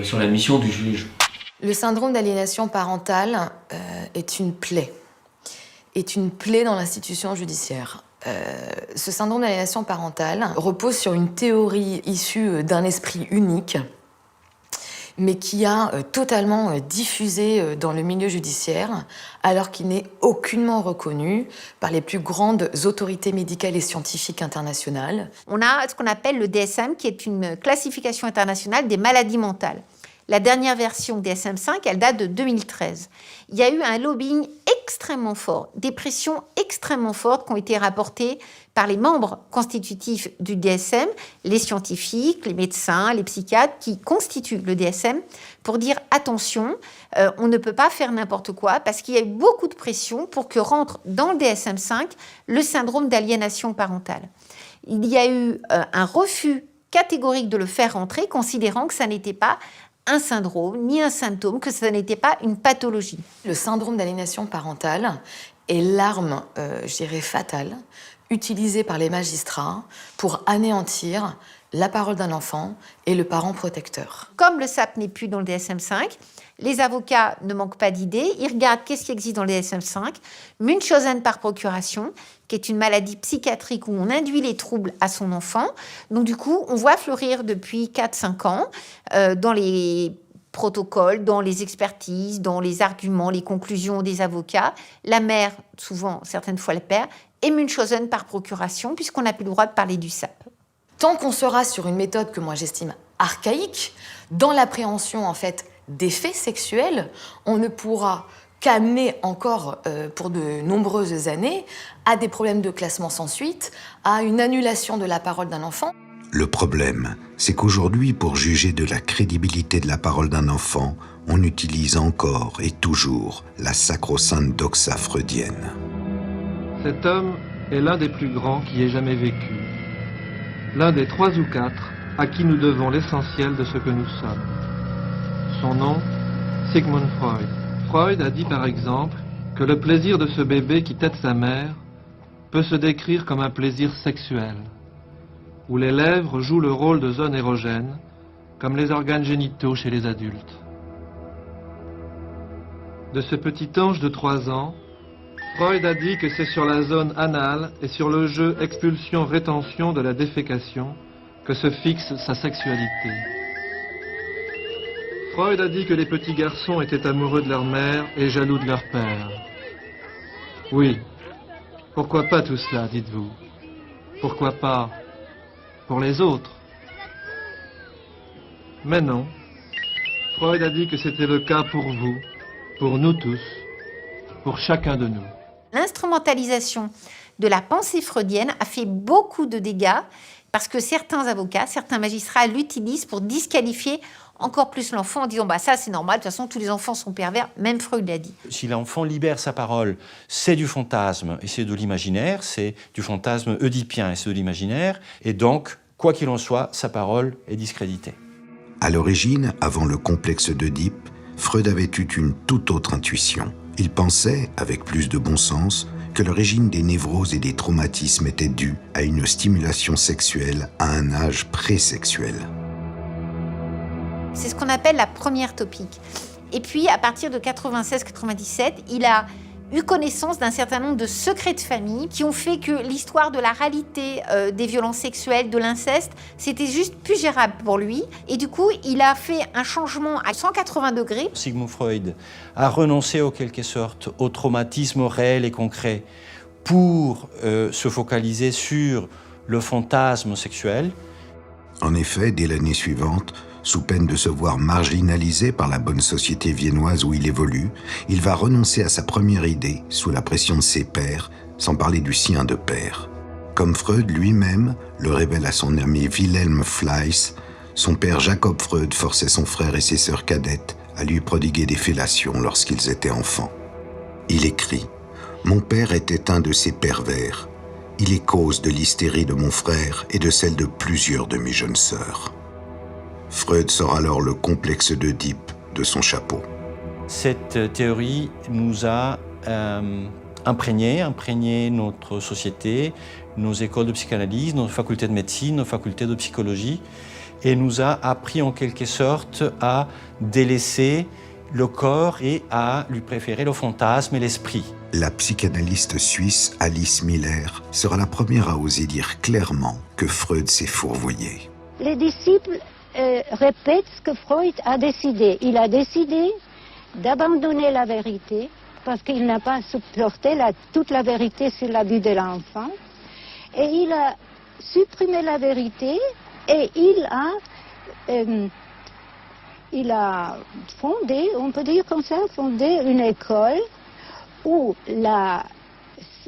sur la mission du juge. Le syndrome d'aliénation parentale est une plaie dans l'institution judiciaire. Ce syndrome d'aliénation parentale repose sur une théorie issue d'un esprit unique mais qui a totalement diffusé dans le milieu judiciaire, alors qu'il n'est aucunement reconnu par les plus grandes autorités médicales et scientifiques internationales. On a ce qu'on appelle le DSM, qui est une classification internationale des maladies mentales. La dernière version DSM-5, elle date de 2013. Il y a eu un lobbying extrêmement fort, des pressions extrêmement fortes qui ont été rapportées par les membres constitutifs du DSM, les scientifiques, les médecins, les psychiatres qui constituent le DSM pour dire attention, on ne peut pas faire n'importe quoi parce qu'il y a eu beaucoup de pression pour que rentre dans le DSM-5 le syndrome d'aliénation parentale. Il y a eu un refus catégorique de le faire rentrer, considérant que ça n'était pas un syndrome, ni un symptôme, que ça n'était pas une pathologie. Le syndrome d'aliénation parentale est l'arme, je dirais, fatale, utilisée par les magistrats pour anéantir la parole d'un enfant et le parent protecteur. Comme le SAP n'est plus dans le DSM-5, les avocats ne manquent pas d'idées, ils regardent qu'est-ce qui existe dans le DSM-5, Munchausen par procuration, qui est une maladie psychiatrique où on induit les troubles à son enfant. Donc du coup, on voit fleurir depuis 4-5 ans dans les protocoles, dans les expertises, dans les arguments, les conclusions des avocats, la mère, souvent, certaines fois le père, et Munchausen par procuration, puisqu'on n'a plus le droit de parler du SAP. Tant qu'on sera sur une méthode que moi j'estime archaïque, dans l'appréhension en fait des faits sexuels, on ne pourra qu'amener encore pour de nombreuses années à des problèmes de classement sans suite, à une annulation de la parole d'un enfant. Le problème, c'est qu'aujourd'hui, pour juger de la crédibilité de la parole d'un enfant, on utilise encore et toujours la sacro-sainte doxa freudienne. Cet homme est l'un des plus grands qui ait jamais vécu. L'un des 3 ou 4 à qui nous devons l'essentiel de ce que nous sommes. Son nom, Sigmund Freud. Freud a dit par exemple que le plaisir de ce bébé qui tète sa mère peut se décrire comme un plaisir sexuel, où les lèvres jouent le rôle de zone érogène, comme les organes génitaux chez les adultes. De ce petit ange de 3 ans, Freud a dit que c'est sur la zone anale et sur le jeu expulsion-rétention de la défécation que se fixe sa sexualité. Freud a dit que les petits garçons étaient amoureux de leur mère et jaloux de leur père. Oui, pourquoi pas tout cela, dites-vous? Pourquoi pas pour les autres? Mais non, Freud a dit que c'était le cas pour vous, pour nous tous, pour chacun de nous. L'instrumentalisation de la pensée freudienne a fait beaucoup de dégâts parce que certains avocats, certains magistrats l'utilisent pour disqualifier encore plus l'enfant en disant « ça c'est normal, de toute façon tous les enfants sont pervers », même Freud l'a dit. Si l'enfant libère sa parole, c'est du fantasme et c'est de l'imaginaire, c'est du fantasme oedipien et c'est de l'imaginaire, et donc, quoi qu'il en soit, sa parole est discréditée. À l'origine, avant le complexe d'Oedipe, Freud avait eu une toute autre intuition. Il pensait, avec plus de bon sens, que l'origine des névroses et des traumatismes était due à une stimulation sexuelle à un âge présexuel. C'est ce qu'on appelle la première topique. Et puis, à partir de 96-97, il a eu connaissance d'un certain nombre de secrets de famille qui ont fait que l'histoire de la réalité des violences sexuelles, de l'inceste, c'était juste plus gérable pour lui. Et du coup, il a fait un changement à 180 degrés. Sigmund Freud a renoncé en quelque sorte au traumatisme réel et concret pour se focaliser sur le fantasme sexuel. En effet, dès l'année suivante, sous peine de se voir marginalisé par la bonne société viennoise où il évolue, il va renoncer à sa première idée sous la pression de ses pairs, sans parler du sien de père. Comme Freud lui-même le révèle à son ami Wilhelm Fleiss, son père Jacob Freud forçait son frère et ses sœurs cadettes à lui prodiguer des fellations lorsqu'ils étaient enfants. Il écrit « Mon père était un de ces pervers. Il est cause de l'hystérie de mon frère et de celle de plusieurs de mes jeunes sœurs. » Freud sort alors le complexe d'Oedipe de son chapeau. Cette théorie nous a imprégné notre société, nos écoles de psychanalyse, nos facultés de médecine, nos facultés de psychologie, et nous a appris en quelque sorte à délaisser le corps et à lui préférer le fantasme et l'esprit. La psychanalyste suisse Alice Miller sera la première à oser dire clairement que Freud s'est fourvoyé. Les disciples répète ce que Freud a décidé. Il a décidé d'abandonner la vérité parce qu'il n'a pas supporté toute la vérité sur l'abus de l'enfant. Et il a supprimé la vérité et il a fondé, on peut dire comme ça, fondé une école où la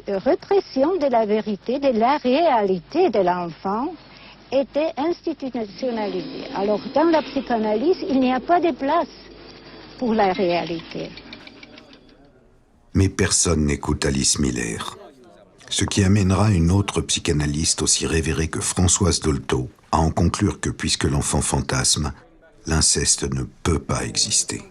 répression de la vérité, de la réalité de l'enfant était institutionnalisée. Alors dans la psychanalyse, il n'y a pas de place pour la réalité. Mais personne n'écoute Alice Miller. Ce qui amènera une autre psychanalyste aussi révérée que Françoise Dolto à en conclure que puisque l'enfant fantasme, l'inceste ne peut pas exister.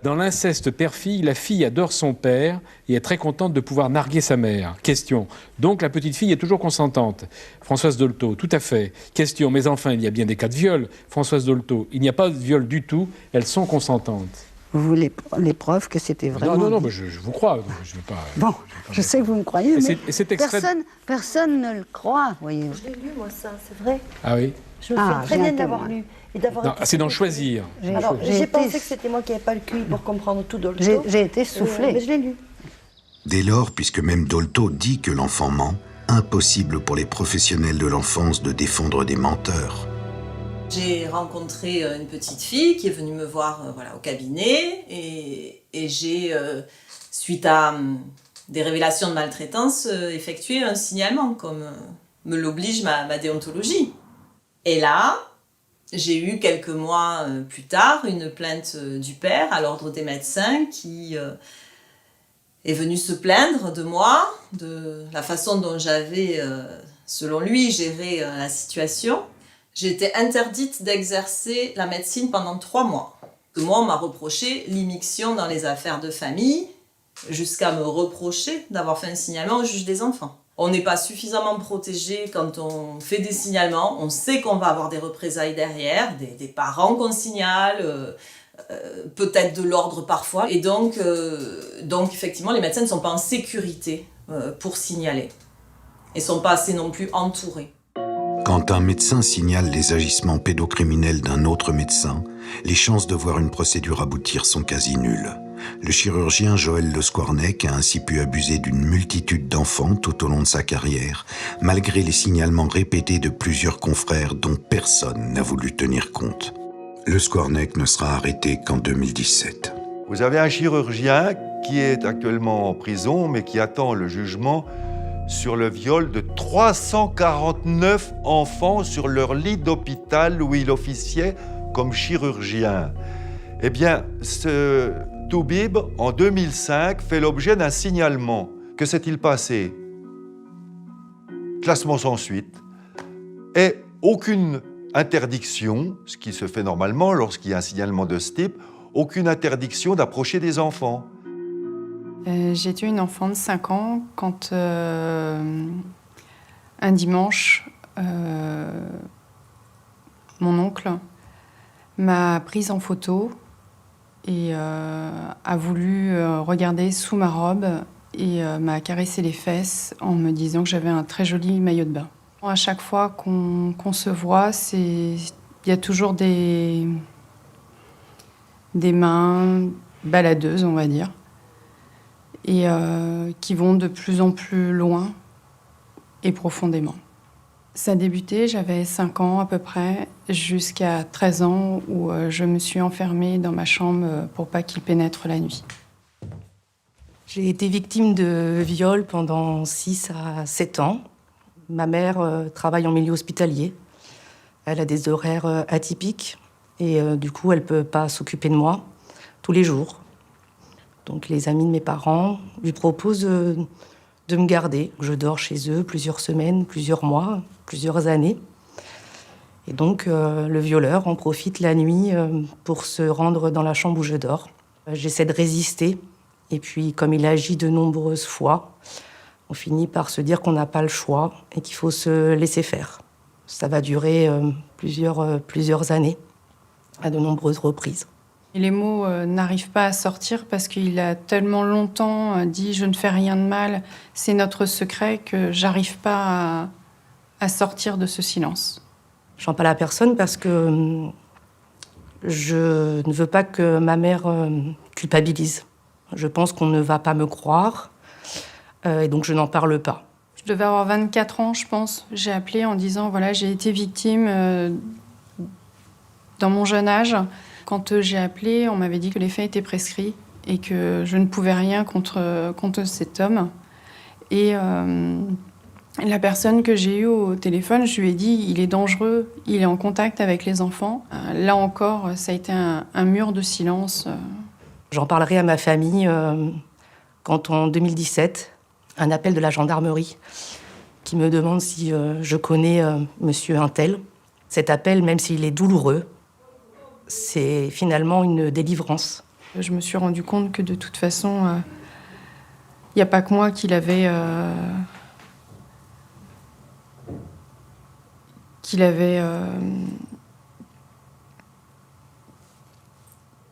Dans l'inceste père-fille, la fille adore son père et est très contente de pouvoir narguer sa mère. Question. Donc la petite fille est toujours consentante. Françoise Dolto, tout à fait. Question. Mais enfin, il y a bien des cas de viol. Françoise Dolto, il n'y a pas de viol du tout. Elles sont consentantes. Vous voulez les preuves que c'était vraiment... Non, je vous crois. Je veux pas, bon, je sais que vous me croyez, mais cet extrait... personne ne le croit, voyez. Je l'ai lu, moi, ça, c'est vrai. Ah oui. Je me fais très bien de l'avoir lu. C'est d'en choisir. Alors, j'ai pensé que c'était moi qui n'avais pas le QI pour comprendre tout Dolto. J'ai été soufflée. Mais je l'ai lu. Dès lors, puisque même Dolto dit que l'enfant ment, impossible pour les professionnels de l'enfance de défendre des menteurs. J'ai rencontré une petite fille qui est venue me voir au cabinet et j'ai, suite à des révélations de maltraitance, effectué un signalement, comme me l'oblige ma déontologie. Et là, j'ai eu quelques mois plus tard une plainte du père à l'ordre des médecins qui est venu se plaindre de moi, de la façon dont j'avais, selon lui, géré la situation. J'ai été interdite d'exercer la médecine pendant 3 mois. Moi, on m'a reproché l'immixtion dans les affaires de famille, jusqu'à me reprocher d'avoir fait un signalement au juge des enfants. On n'est pas suffisamment protégé quand on fait des signalements. On sait qu'on va avoir des représailles derrière, des parents qu'on signale, peut-être de l'ordre parfois. Et donc effectivement, les médecins ne sont pas en sécurité pour signaler. Et ne sont pas assez non plus entourés. Quand un médecin signale les agissements pédocriminels d'un autre médecin, les chances de voir une procédure aboutir sont quasi nulles. Le chirurgien Joël Le Squarnec a ainsi pu abuser d'une multitude d'enfants tout au long de sa carrière, malgré les signalements répétés de plusieurs confrères dont personne n'a voulu tenir compte. Le Squarnec ne sera arrêté qu'en 2017. Vous avez un chirurgien qui est actuellement en prison, mais qui attend le jugement sur le viol de 349 enfants sur leur lit d'hôpital où il officiait comme chirurgien. Eh bien, ce Toubib, en 2005, fait l'objet d'un signalement. Que s'est-il passé? Classement sans suite. Et aucune interdiction, ce qui se fait normalement lorsqu'il y a un signalement de ce type, aucune interdiction d'approcher des enfants. J'étais une enfant de 5 ans quand, un dimanche, mon oncle m'a prise en photo et a voulu regarder sous ma robe et m'a caressé les fesses en me disant que j'avais un très joli maillot de bain. À chaque fois qu'on se voit, il y a toujours des mains baladeuses, on va dire, et qui vont de plus en plus loin et profondément. Ça a débuté, j'avais 5 ans à peu près, jusqu'à 13 ans où je me suis enfermée dans ma chambre pour pas qu'il pénètre la nuit. J'ai été victime de viol pendant 6 à 7 ans. Ma mère travaille en milieu hospitalier. Elle a des horaires atypiques et du coup, elle peut pas s'occuper de moi tous les jours. Donc les amis de mes parents lui proposent de me garder. Je dors chez eux plusieurs semaines, plusieurs mois, plusieurs années. Et donc le violeur en profite la nuit pour se rendre dans la chambre où je dors. J'essaie de résister. Et puis comme il agit de nombreuses fois, on finit par se dire qu'on n'a pas le choix et qu'il faut se laisser faire. Ça va durer plusieurs années, à de nombreuses reprises. Et les mots n'arrivent pas à sortir parce qu'il a tellement longtemps dit « je ne fais rien de mal, c'est notre secret » que j'arrive pas à sortir de ce silence. J'en parle à personne parce que je ne veux pas que ma mère culpabilise. Je pense qu'on ne va pas me croire et donc je n'en parle pas. Je devais avoir 24 ans, je pense. J'ai appelé en disant, voilà, j'ai été victime dans mon jeune âge. Quand j'ai appelé, on m'avait dit que les faits étaient prescrits et que je ne pouvais rien contre cet homme. Et la personne que j'ai eue au téléphone, je lui ai dit, il est dangereux, il est en contact avec les enfants. Là encore, ça a été un mur de silence. J'en parlerai à ma famille quand en 2017, un appel de la gendarmerie qui me demande si je connais monsieur Untel. Cet appel, même s'il est douloureux, c'est finalement une délivrance. Je me suis rendu compte que de toute façon, il n'y a pas que moi qui l'avais...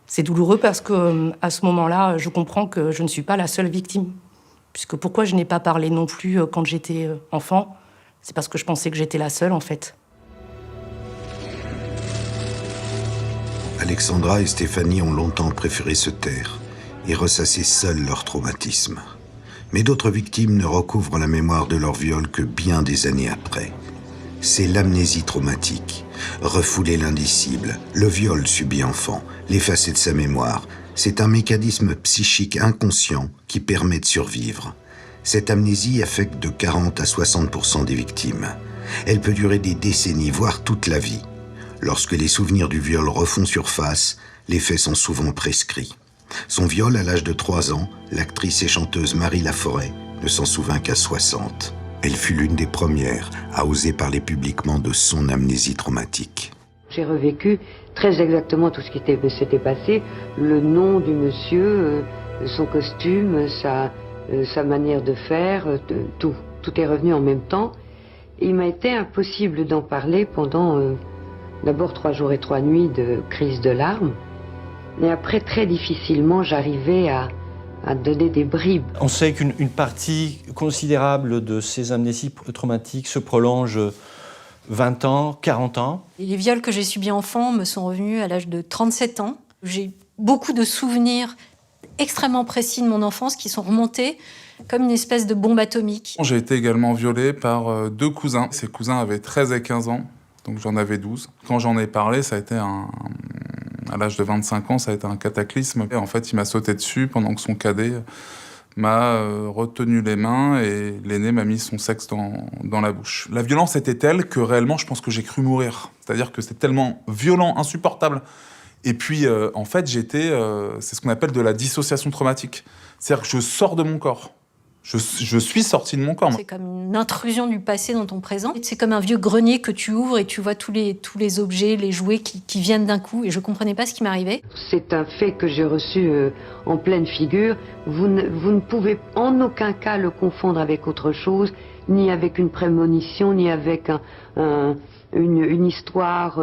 C'est douloureux parce que à ce moment-là, je comprends que je ne suis pas la seule victime. Puisque pourquoi je n'ai pas parlé non plus quand j'étais enfant, c'est parce que je pensais que j'étais la seule, en fait. Alexandra et Stéphanie ont longtemps préféré se taire et ressasser seuls leur traumatisme. Mais d'autres victimes ne recouvrent la mémoire de leur viol que bien des années après. C'est l'amnésie traumatique, refouler l'indicible, le viol subi enfant, l'effacer de sa mémoire. C'est un mécanisme psychique inconscient qui permet de survivre. Cette amnésie affecte de 40 à 60% des victimes. Elle peut durer des décennies, voire toute la vie. Lorsque les souvenirs du viol refont surface, les faits sont souvent prescrits. Son viol à l'âge de 3 ans, l'actrice et chanteuse Marie Laforêt ne s'en souvint qu'à 60. Elle fut l'une des premières à oser parler publiquement de son amnésie traumatique. J'ai revécu très exactement tout ce qui s'était passé, le nom du monsieur, son costume, sa manière de faire, tout. Tout est revenu en même temps. Et il m'a été impossible d'en parler pendant d'abord 3 jours et 3 nuits de crise de larmes. Mais après, très difficilement, j'arrivais à donner des bribes. On sait qu'une partie considérable de ces amnésies traumatiques se prolonge 20 ans, 40 ans. Et les viols que j'ai subis enfant me sont revenus à l'âge de 37 ans. J'ai beaucoup de souvenirs extrêmement précis de mon enfance qui sont remontés comme une espèce de bombe atomique. J'ai été également violée par 2 cousins. Ces cousins avaient 13 et 15 ans, donc j'en avais 12. Quand j'en ai parlé, ça a été à l'âge de 25 ans, ça a été un cataclysme. Et en fait, il m'a sauté dessus pendant que son cadet m'a retenu les mains et l'aîné m'a mis son sexe dans la bouche. La violence était telle que réellement, je pense que j'ai cru mourir. C'est-à-dire que c'était tellement violent, insupportable. Et puis, en fait, c'est ce qu'on appelle de la dissociation traumatique. C'est-à-dire que je sors de mon corps. Je suis sorti de mon corps. C'est comme une intrusion du passé dans ton présent. C'est comme un vieux grenier que tu ouvres et tu vois tous les objets, les jouets qui viennent d'un coup. Et je ne comprenais pas ce qui m'arrivait. C'est un fait que j'ai reçu en pleine figure. Vous ne pouvez en aucun cas le confondre avec autre chose, ni avec une prémonition, ni avec une histoire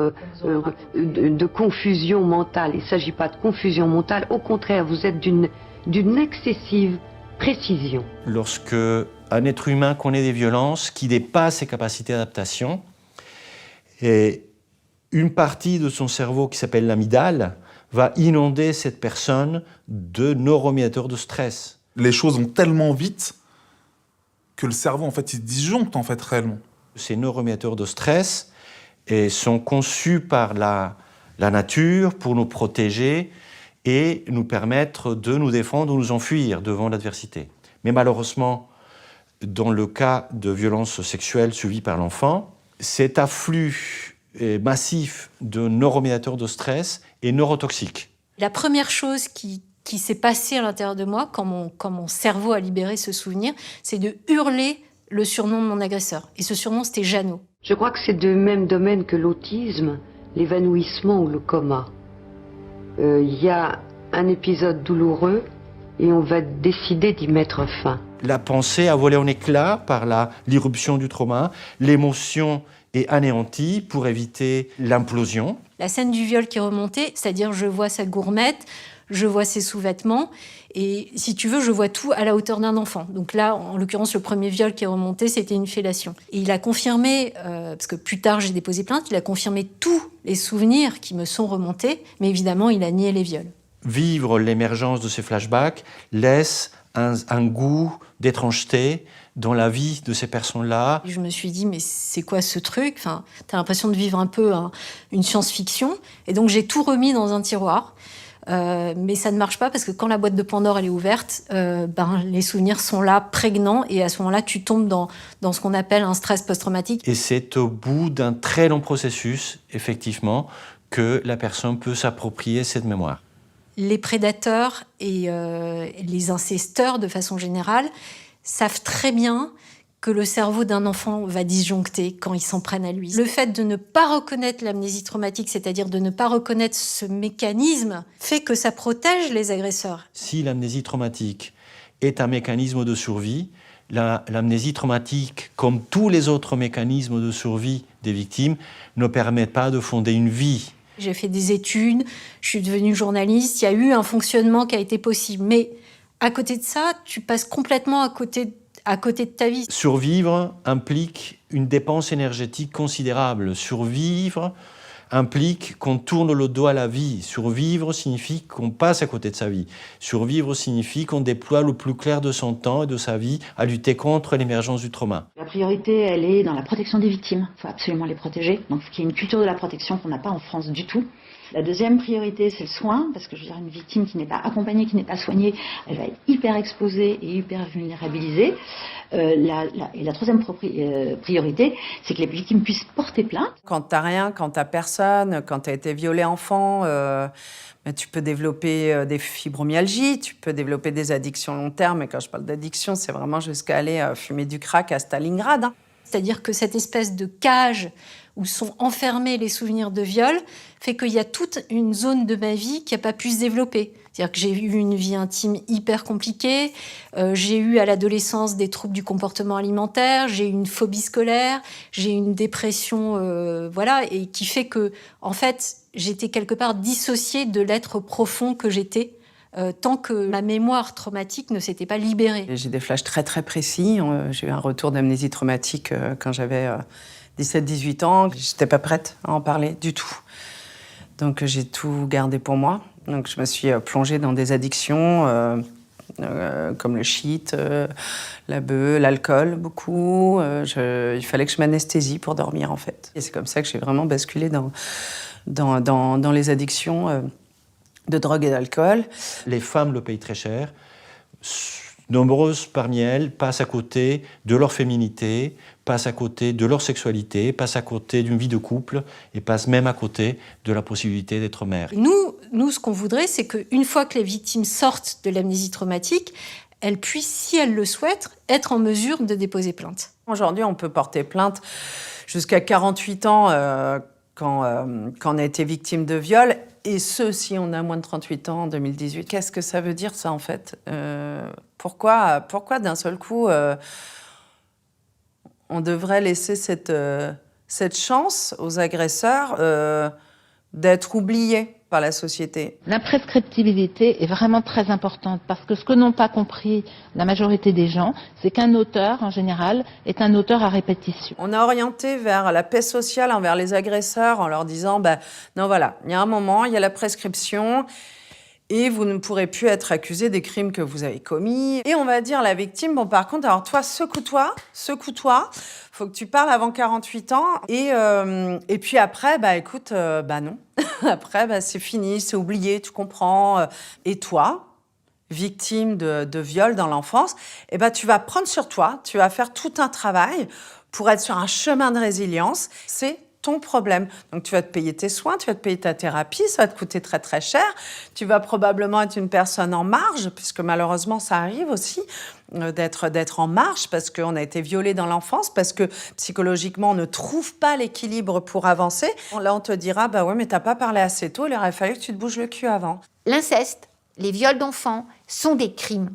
de confusion mentale. Il ne s'agit pas de confusion mentale. Au contraire, vous êtes d'une excessive précision. Lorsque un être humain connaît des violences qui dépassent ses capacités d'adaptation, et une partie de son cerveau qui s'appelle l'amygdale va inonder cette personne de neuromédiateurs de stress. Les choses vont tellement vite que le cerveau, en fait, il se disjoncte, en fait, réellement. Ces neuromédiateurs de stress sont conçus par la nature pour nous protéger et nous permettre de nous défendre ou nous enfuir devant l'adversité. Mais malheureusement, dans le cas de violences sexuelles subies par l'enfant, cet afflux massif de neuromédiateurs de stress est neurotoxique. La première chose qui s'est passée à l'intérieur de moi, quand mon cerveau a libéré ce souvenir, c'est de hurler le surnom de mon agresseur. Et ce surnom, c'était Jeannot. Je crois que c'est du même domaine que l'autisme, l'évanouissement ou le coma. Il y a un épisode douloureux et on va décider d'y mettre fin. La pensée a volé en éclats par l'irruption du trauma, l'émotion est anéantie pour éviter l'implosion. La scène du viol qui est remontée, c'est-à-dire je vois sa gourmette, je vois ses sous-vêtements, et si tu veux, je vois tout à la hauteur d'un enfant. Donc là, en l'occurrence, le premier viol qui est remonté, c'était une fellation. Et il a confirmé, parce que plus tard j'ai déposé plainte, il a confirmé tous les souvenirs qui me sont remontés, mais évidemment, il a nié les viols. Vivre l'émergence de ces flashbacks laisse un goût d'étrangeté dans la vie de ces personnes-là. Je me suis dit, mais c'est quoi ce truc? Enfin, t'as l'impression de vivre un peu une science-fiction. Et donc, j'ai tout remis dans un tiroir. Mais ça ne marche pas parce que quand la boîte de Pandore elle est ouverte, les souvenirs sont là, prégnants. Et à ce moment-là, tu tombes dans ce qu'on appelle un stress post-traumatique. Et c'est au bout d'un très long processus, effectivement, que la personne peut s'approprier cette mémoire. Les prédateurs et les incesteurs, de façon générale, savent très bien que le cerveau d'un enfant va disjoncter quand ils s'en prennent à lui. Le fait de ne pas reconnaître l'amnésie traumatique, c'est-à-dire de ne pas reconnaître ce mécanisme, fait que ça protège les agresseurs. Si l'amnésie traumatique est un mécanisme de survie, l'amnésie traumatique, comme tous les autres mécanismes de survie des victimes, ne permet pas de fonder une vie. J'ai fait des études, je suis devenue journaliste, il y a eu un fonctionnement qui a été possible. Mais à côté de ça, tu passes complètement à côté de ta vie. Survivre implique une dépense énergétique considérable. Survivre implique qu'on tourne le dos à la vie. Survivre signifie qu'on passe à côté de sa vie. Survivre signifie qu'on déploie le plus clair de son temps et de sa vie à lutter contre l'émergence du trauma. La priorité, elle est dans la protection des victimes. Il faut absolument les protéger. Donc, ce qui est une culture de la protection qu'on n'a pas en France du tout. La deuxième priorité, c'est le soin, parce que je veux dire, une victime qui n'est pas accompagnée, qui n'est pas soignée, elle va être hyper exposée et hyper vulnérabilisée. Et la troisième priorité, c'est que les victimes puissent porter plainte. Quand t'as rien, quand t'as personne, quand t'as été violé enfant, tu peux développer des fibromyalgies, tu peux développer des addictions long terme. Et quand je parle d'addiction, c'est vraiment jusqu'à aller fumer du crack à Stalingrad. C'est-à-dire que cette espèce de cage où sont enfermés les souvenirs de viol fait qu'il y a toute une zone de ma vie qui n'a pas pu se développer. C'est-à-dire que j'ai eu une vie intime hyper compliquée, j'ai eu à l'adolescence des troubles du comportement alimentaire, j'ai eu une phobie scolaire, j'ai eu une dépression, et qui fait que, en fait, j'étais quelque part dissociée de l'être profond que j'étais. Tant que ma mémoire traumatique ne s'était pas libérée. J'ai des flashs très très précis. J'ai eu un retour d'amnésie traumatique quand j'avais 17-18 ans. J'étais pas prête à en parler du tout. Donc j'ai tout gardé pour moi. Donc je me suis plongée dans des addictions comme le shit, la beuh, l'alcool, beaucoup. Il fallait que je m'anesthésie pour dormir en fait. Et c'est comme ça que j'ai vraiment basculé dans les addictions de drogue et d'alcool. Les femmes le payent très cher. Nombreuses parmi elles passent à côté de leur féminité, passent à côté de leur sexualité, passent à côté d'une vie de couple et passent même à côté de la possibilité d'être mère. Nous, ce qu'on voudrait, c'est qu'une fois que les victimes sortent de l'amnésie traumatique, elles puissent, si elles le souhaitent, être en mesure de déposer plainte. Aujourd'hui, on peut porter plainte jusqu'à 48 ans quand on a été victime de viol, et ce, si on a moins de 38 ans en 2018. Qu'est-ce que ça veut dire, ça, en fait Pourquoi d'un seul coup, on devrait laisser cette chance aux agresseurs d'être oubliés par la société? L'imprescriptibilité est vraiment très importante parce que ce que n'ont pas compris la majorité des gens, c'est qu'un auteur, en général, est un auteur à répétition. On a orienté vers la paix sociale envers les agresseurs en leur disant non, voilà, il y a un moment, il y a la prescription et vous ne pourrez plus être accusé des crimes que vous avez commis. Et on va dire à la victime, bon, par contre, alors toi, secoue-toi, faut que tu parles avant 48 ans. Et puis après, écoute, non. Après, c'est fini, c'est oublié, tu comprends. Et toi, victime de viol dans l'enfance, tu vas prendre sur toi, tu vas faire tout un travail pour être sur un chemin de résilience. C'est ton problème. Donc, tu vas te payer tes soins, tu vas te payer ta thérapie, ça va te coûter très, très cher. Tu vas probablement être une personne en marge, puisque malheureusement, ça arrive aussi d'être en marge parce qu'on a été violé dans l'enfance, parce que psychologiquement, on ne trouve pas l'équilibre pour avancer. Là, on te dira, ouais, mais t'as pas parlé assez tôt, il aurait fallu que tu te bouges le cul avant. L'inceste, les viols d'enfants sont des crimes.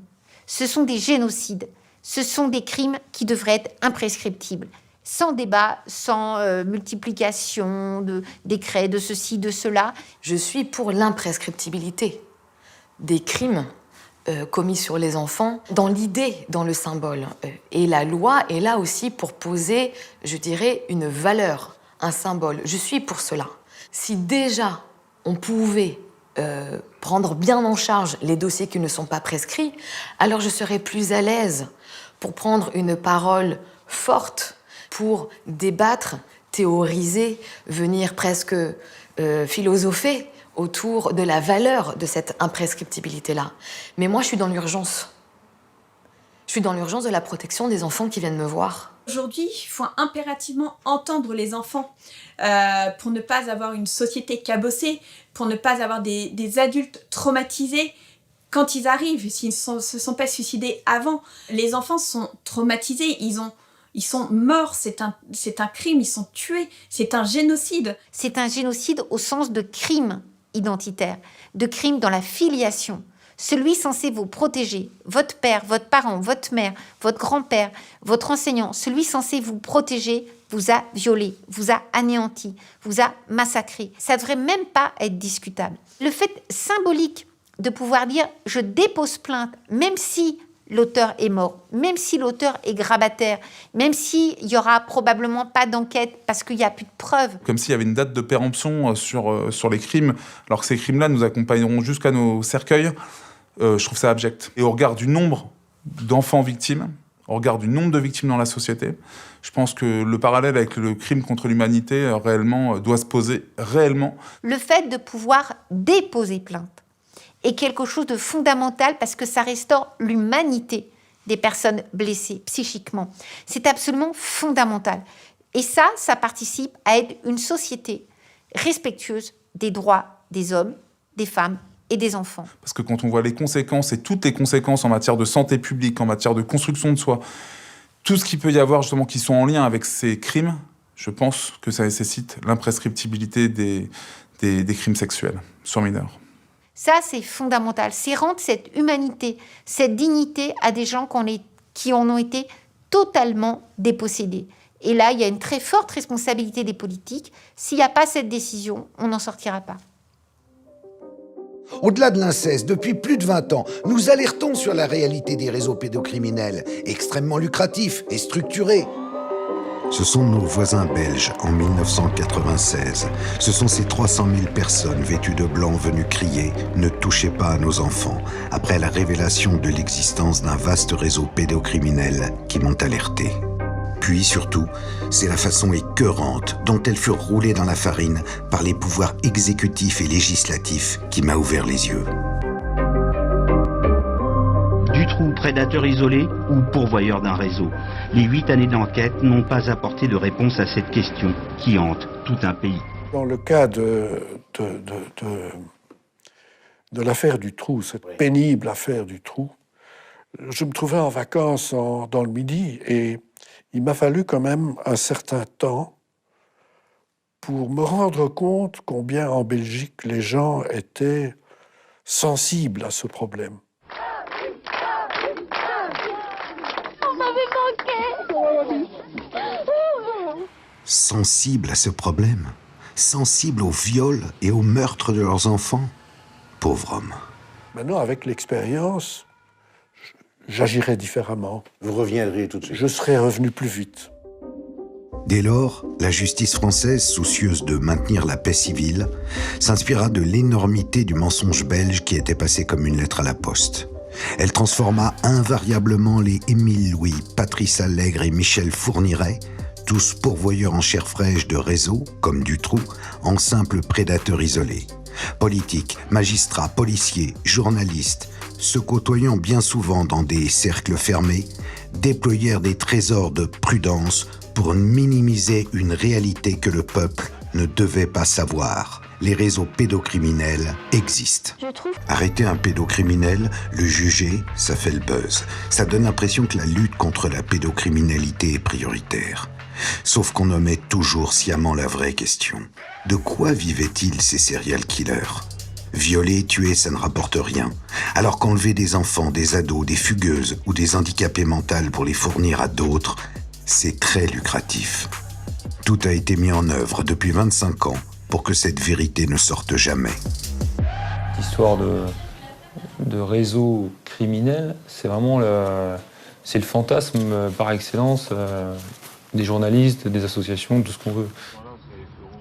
Ce sont des génocides. Ce sont des crimes qui devraient être imprescriptibles. Sans débat, sans multiplication de décrets, de ceci, de cela. Je suis pour l'imprescriptibilité. des crimes commis sur les enfants dans l'idée, dans le symbole. Et la loi est là aussi pour poser, je dirais, une valeur, un symbole. Je suis pour cela. Si déjà on pouvait prendre bien en charge les dossiers qui ne sont pas prescrits, alors je serais plus à l'aise pour prendre une parole forte, pour débattre, théoriser, venir presque philosopher autour de la valeur de cette imprescriptibilité-là. Mais moi, je suis dans l'urgence. Je suis dans l'urgence de la protection des enfants qui viennent me voir. Aujourd'hui, il faut impérativement entendre les enfants pour ne pas avoir une société cabossée, pour ne pas avoir des adultes traumatisés quand ils arrivent, s'ils ne se sont pas suicidés avant. Les enfants sont traumatisés, ils sont morts, c'est un crime, ils sont tués, c'est un génocide. C'est un génocide au sens de crime identitaire, de crime dans la filiation. Celui censé vous protéger, votre père, votre parent, votre mère, votre grand-père, votre enseignant, celui censé vous protéger vous a violé, vous a anéanti, vous a massacré. Ça ne devrait même pas être discutable. Le fait symbolique de pouvoir dire « je dépose plainte », même si l'auteur est mort, même si l'auteur est grabataire, même s'il n'y aura probablement pas d'enquête parce qu'il n'y a plus de preuves. Comme s'il y avait une date de péremption sur les crimes, alors que ces crimes-là nous accompagneront jusqu'à nos cercueils. Je trouve ça abject. Et au regard du nombre d'enfants victimes, au regard du nombre de victimes dans la société, je pense que le parallèle avec le crime contre l'humanité réellement doit se poser réellement. Le fait de pouvoir déposer plainte est quelque chose de fondamental parce que ça restaure l'humanité des personnes blessées psychiquement. C'est absolument fondamental. Et ça participe à être une société respectueuse des droits des hommes, des femmes et des enfants. Parce que quand on voit les conséquences et toutes les conséquences en matière de santé publique, en matière de construction de soi, tout ce qu'il peut y avoir justement qui sont en lien avec ces crimes, je pense que ça nécessite l'imprescriptibilité des crimes sexuels sur mineurs. Ça, c'est fondamental. C'est rendre cette humanité, cette dignité à des gens qui en ont été totalement dépossédés. Et là, il y a une très forte responsabilité des politiques. S'il n'y a pas cette décision, on n'en sortira pas. Au-delà de l'inceste, depuis plus de 20 ans, nous alertons sur la réalité des réseaux pédocriminels, extrêmement lucratifs et structurés. Ce sont nos voisins belges en 1996. Ce sont ces 300 000 personnes vêtues de blanc venues crier « Ne touchez pas à nos enfants » après la révélation de l'existence d'un vaste réseau pédocriminel qui m'ont alerté. Puis surtout, c'est la façon écœurante dont elles furent roulées dans la farine par les pouvoirs exécutifs et législatifs qui m'a ouvert les yeux. Dutroux, prédateur isolé ou pourvoyeur d'un réseau? Les 8 années d'enquête n'ont pas apporté de réponse à cette question qui hante tout un pays. Dans le cas de l'affaire Dutroux, cette pénible affaire Dutroux, je me trouvais en vacances dans le Midi et il m'a fallu quand même un certain temps pour me rendre compte combien en Belgique les gens étaient sensibles à ce problème. Sensibles à ce problème, sensibles au viol et au meurtre de leurs enfants. Pauvre homme. Maintenant, avec l'expérience, j'agirais différemment. Vous reviendriez tout de suite. Je serais revenu plus vite. Dès lors, la justice française, soucieuse de maintenir la paix civile, s'inspira de l'énormité du mensonge belge qui était passé comme une lettre à la poste. Elle transforma invariablement les Émile Louis, Patrice Allègre et Michel Fourniret, tous pourvoyeurs en chair fraîche de réseaux, comme Dutroux, en simples prédateurs isolés. Politiques, magistrats, policiers, journalistes, se côtoyant bien souvent dans des cercles fermés, déployèrent des trésors de prudence pour minimiser une réalité que le peuple ne devait pas savoir. Les réseaux pédocriminels existent. Arrêter un pédocriminel, le juger, ça fait le buzz. Ça donne l'impression que la lutte contre la pédocriminalité est prioritaire. Sauf qu'on omet toujours sciemment la vraie question. De quoi vivaient-ils ces serial killers ? Violer, tuer, ça ne rapporte rien. Alors qu'enlever des enfants, des ados, des fugueuses ou des handicapés mentaux pour les fournir à d'autres, c'est très lucratif. Tout a été mis en œuvre depuis 25 ans pour que cette vérité ne sorte jamais. L'histoire de réseau criminel, c'est vraiment le fantasme par excellence des journalistes, des associations, tout ce qu'on veut.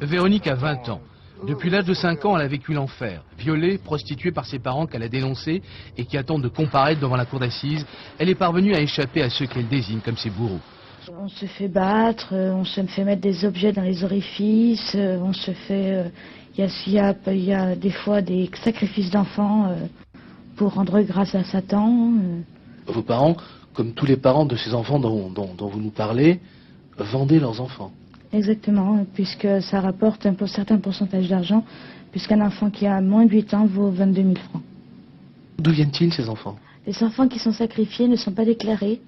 Véronique a 20 ans. Depuis l'âge de 5 ans, elle a vécu l'enfer. Violée, prostituée par ses parents qu'elle a dénoncés et qui attendent de comparaître devant la cour d'assises, elle est parvenue à échapper à ceux qu'elle désigne comme ses bourreaux. On se fait battre, on se fait mettre des objets dans les orifices, on se fait... Il y a des fois des sacrifices d'enfants pour rendre grâce à Satan. Vos parents, comme tous les parents de ces enfants dont vous nous parlez, vendaient leurs enfants. Exactement, puisque ça rapporte un certain pourcentage d'argent, puisqu'un enfant qui a moins de 8 ans vaut 22 000 francs. D'où viennent-ils ces enfants? Les enfants qui sont sacrifiés ne sont pas déclarés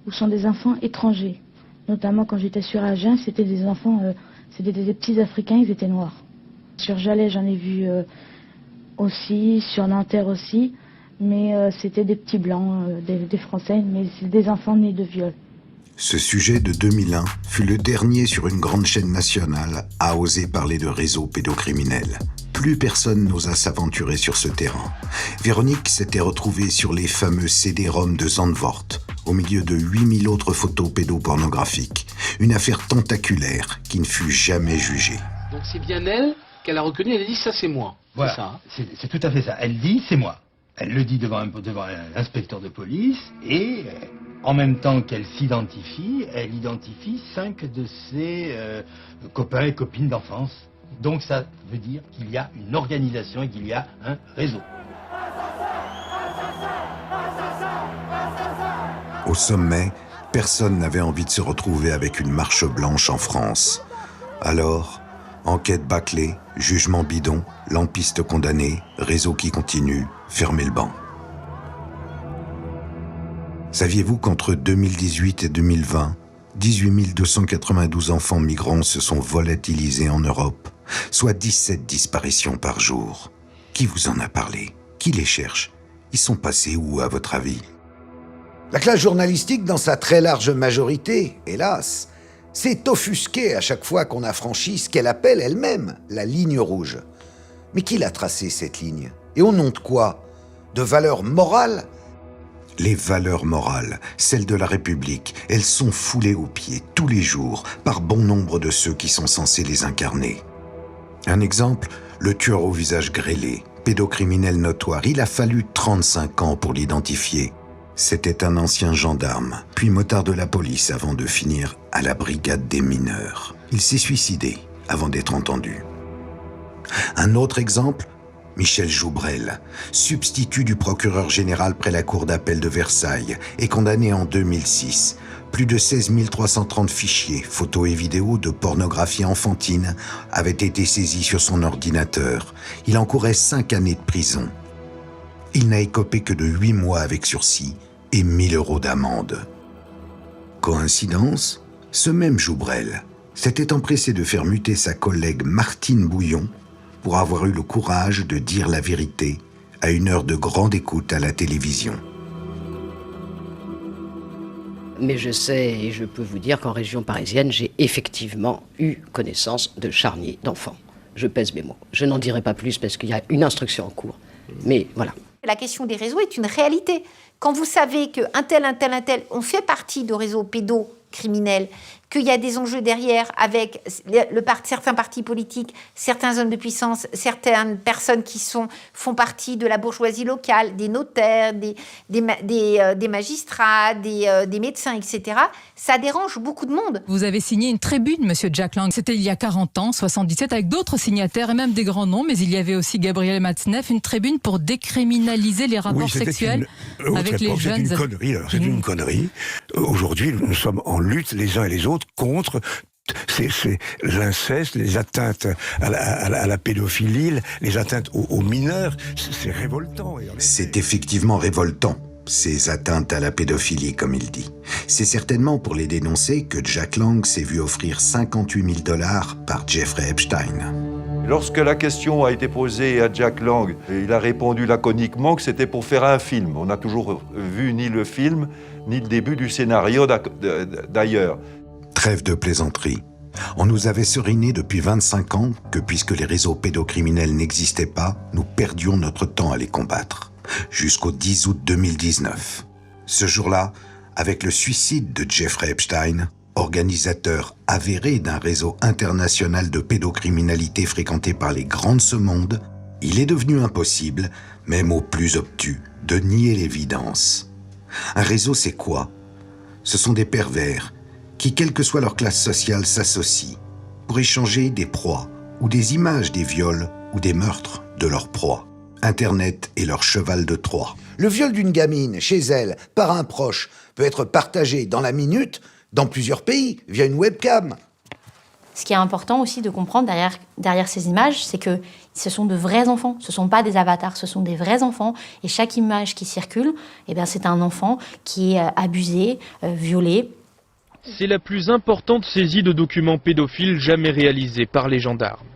ou sont des enfants étrangers. Notamment quand j'étais sur Agen, c'était des enfants, c'était des petits Africains, ils étaient noirs. Sur Jalais, j'en ai vu aussi, sur Nanterre aussi, mais c'était des petits blancs, des Français, mais c'est des enfants nés de viol. Ce sujet de 2001 fut le dernier sur une grande chaîne nationale à oser parler de réseaux pédocriminels. Plus personne n'osa s'aventurer sur ce terrain. Véronique s'était retrouvée sur les fameux CD-ROM de Zandvoort, au milieu de 8000 autres photos pédopornographiques. Une affaire tentaculaire qui ne fut jamais jugée. Donc c'est bien elle qu'elle a reconnu, elle a dit ça c'est moi. Voilà, c'est ça, hein. C'est tout à fait ça. Elle dit c'est moi. Elle le dit devant un inspecteur de police et en même temps qu'elle s'identifie, elle identifie 5 de ses copains et copines d'enfance. Donc ça veut dire qu'il y a une organisation et qu'il y a un réseau. Au sommet, personne n'avait envie de se retrouver avec une marche blanche en France. Alors, enquête bâclée, jugement bidon, lampiste condamné, réseau qui continue, fermez le banc. Saviez-vous qu'entre 2018 et 2020, 18 292 enfants migrants se sont volatilisés en Europe, soit 17 disparitions par jour? Qui vous en a parlé? Qui les cherche? Ils sont passés où, à votre avis? La classe journalistique, dans sa très large majorité, hélas, s'est offusquée à chaque fois qu'on a franchi ce qu'elle appelle elle-même la ligne rouge. Mais qui l'a tracée, cette ligne? Et au nom de quoi? De valeurs morales? Les valeurs morales, celles de la République, elles sont foulées aux pieds tous les jours par bon nombre de ceux qui sont censés les incarner. Un exemple, le tueur au visage grêlé, pédocriminel notoire, il a fallu 35 ans pour l'identifier. C'était un ancien gendarme, puis motard de la police avant de finir à la brigade des mineurs. Il s'est suicidé avant d'être entendu. Un autre exemple, Michel Joubrel, substitut du procureur général près la cour d'appel de Versailles, est condamné en 2006. Plus de 16 330 fichiers, photos et vidéos de pornographie enfantine avaient été saisis sur son ordinateur. Il encourait 5 années de prison. Il n'a écopé que de 8 mois avec sursis et 1 000 € d'amende. Coïncidence? Ce même Joubrel s'était empressé de faire muter sa collègue Martine Bouillon pour avoir eu le courage de dire la vérité à une heure de grande écoute à la télévision. Mais je sais et je peux vous dire qu'en région parisienne, j'ai effectivement eu connaissance de charniers d'enfants. Je pèse mes mots. Je n'en dirai pas plus parce qu'il y a une instruction en cours. Mais voilà. La question des réseaux est une réalité. Quand vous savez qu'un tel, on fait partie de réseaux pédocriminels, qu'il y a des enjeux derrière avec certains partis politiques, certains hommes de puissance, certaines personnes qui font partie de la bourgeoisie locale, des notaires, des magistrats, des médecins, etc., ça dérange beaucoup de monde. Vous avez signé une tribune, Monsieur Jack Lang. C'était il y a 40 ans, 77, avec d'autres signataires et même des grands noms, mais il y avait aussi Gabriel Matzneff, une tribune pour décriminaliser les rapports sexuels avec les jeunes. C'est une connerie. Aujourd'hui, nous sommes en lutte les uns et les autres contre c'est l'inceste, les atteintes à la pédophilie, les atteintes aux mineurs. C'est révoltant. C'est effectivement révoltant, ces atteintes à la pédophilie, comme il dit. C'est certainement pour les dénoncer que Jack Lang s'est vu offrir 58 000 $ par Jeffrey Epstein. Lorsque la question a été posée à Jack Lang, il a répondu laconiquement que c'était pour faire un film. On n'a toujours vu ni le film, ni le début du scénario d'ailleurs. Trêve de plaisanterie. On nous avait seriné depuis 25 ans que puisque les réseaux pédocriminels n'existaient pas, nous perdions notre temps à les combattre. jusqu'au 10 août 2019. Ce jour-là, avec le suicide de Jeffrey Epstein, organisateur avéré d'un réseau international de pédocriminalité fréquenté par les grands de ce monde, il est devenu impossible, même aux plus obtus, de nier l'évidence. Un réseau, c'est quoi? Ce sont des pervers qui, quelle que soit leur classe sociale, s'associent pour échanger des proies ou des images des viols ou des meurtres de leurs proies. Internet est leur cheval de Troie. Le viol d'une gamine, chez elle, par un proche, peut être partagé dans la minute, dans plusieurs pays, via une webcam. Ce qui est important aussi de comprendre derrière ces images, c'est que ce sont de vrais enfants, ce ne sont pas des avatars, ce sont des vrais enfants. Et chaque image qui circule, c'est un enfant qui est abusé, violé. C'est la plus importante saisie de documents pédophiles jamais réalisée par les gendarmes.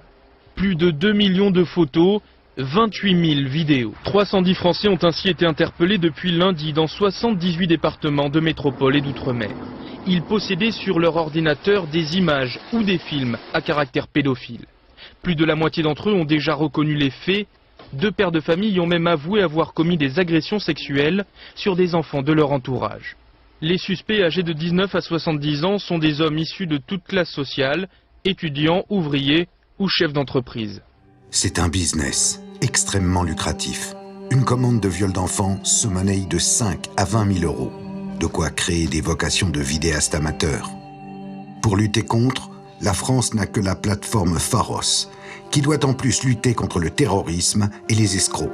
Plus de 2 millions de photos, 28 000 vidéos. 310 Français ont ainsi été interpellés depuis lundi dans 78 départements de métropole et d'outre-mer. Ils possédaient sur leur ordinateur des images ou des films à caractère pédophile. Plus de la moitié d'entre eux ont déjà reconnu les faits. 2 pères de famille ont même avoué avoir commis des agressions sexuelles sur des enfants de leur entourage. Les suspects âgés de 19 à 70 ans sont des hommes issus de toutes classes sociales, étudiants, ouvriers ou chefs d'entreprise. C'est un business extrêmement lucratif. Une commande de viol d'enfant se monnaie de 5 à 20 000 euros. De quoi créer des vocations de vidéastes amateurs. Pour lutter contre, la France n'a que la plateforme Pharos, qui doit en plus lutter contre le terrorisme et les escrocs.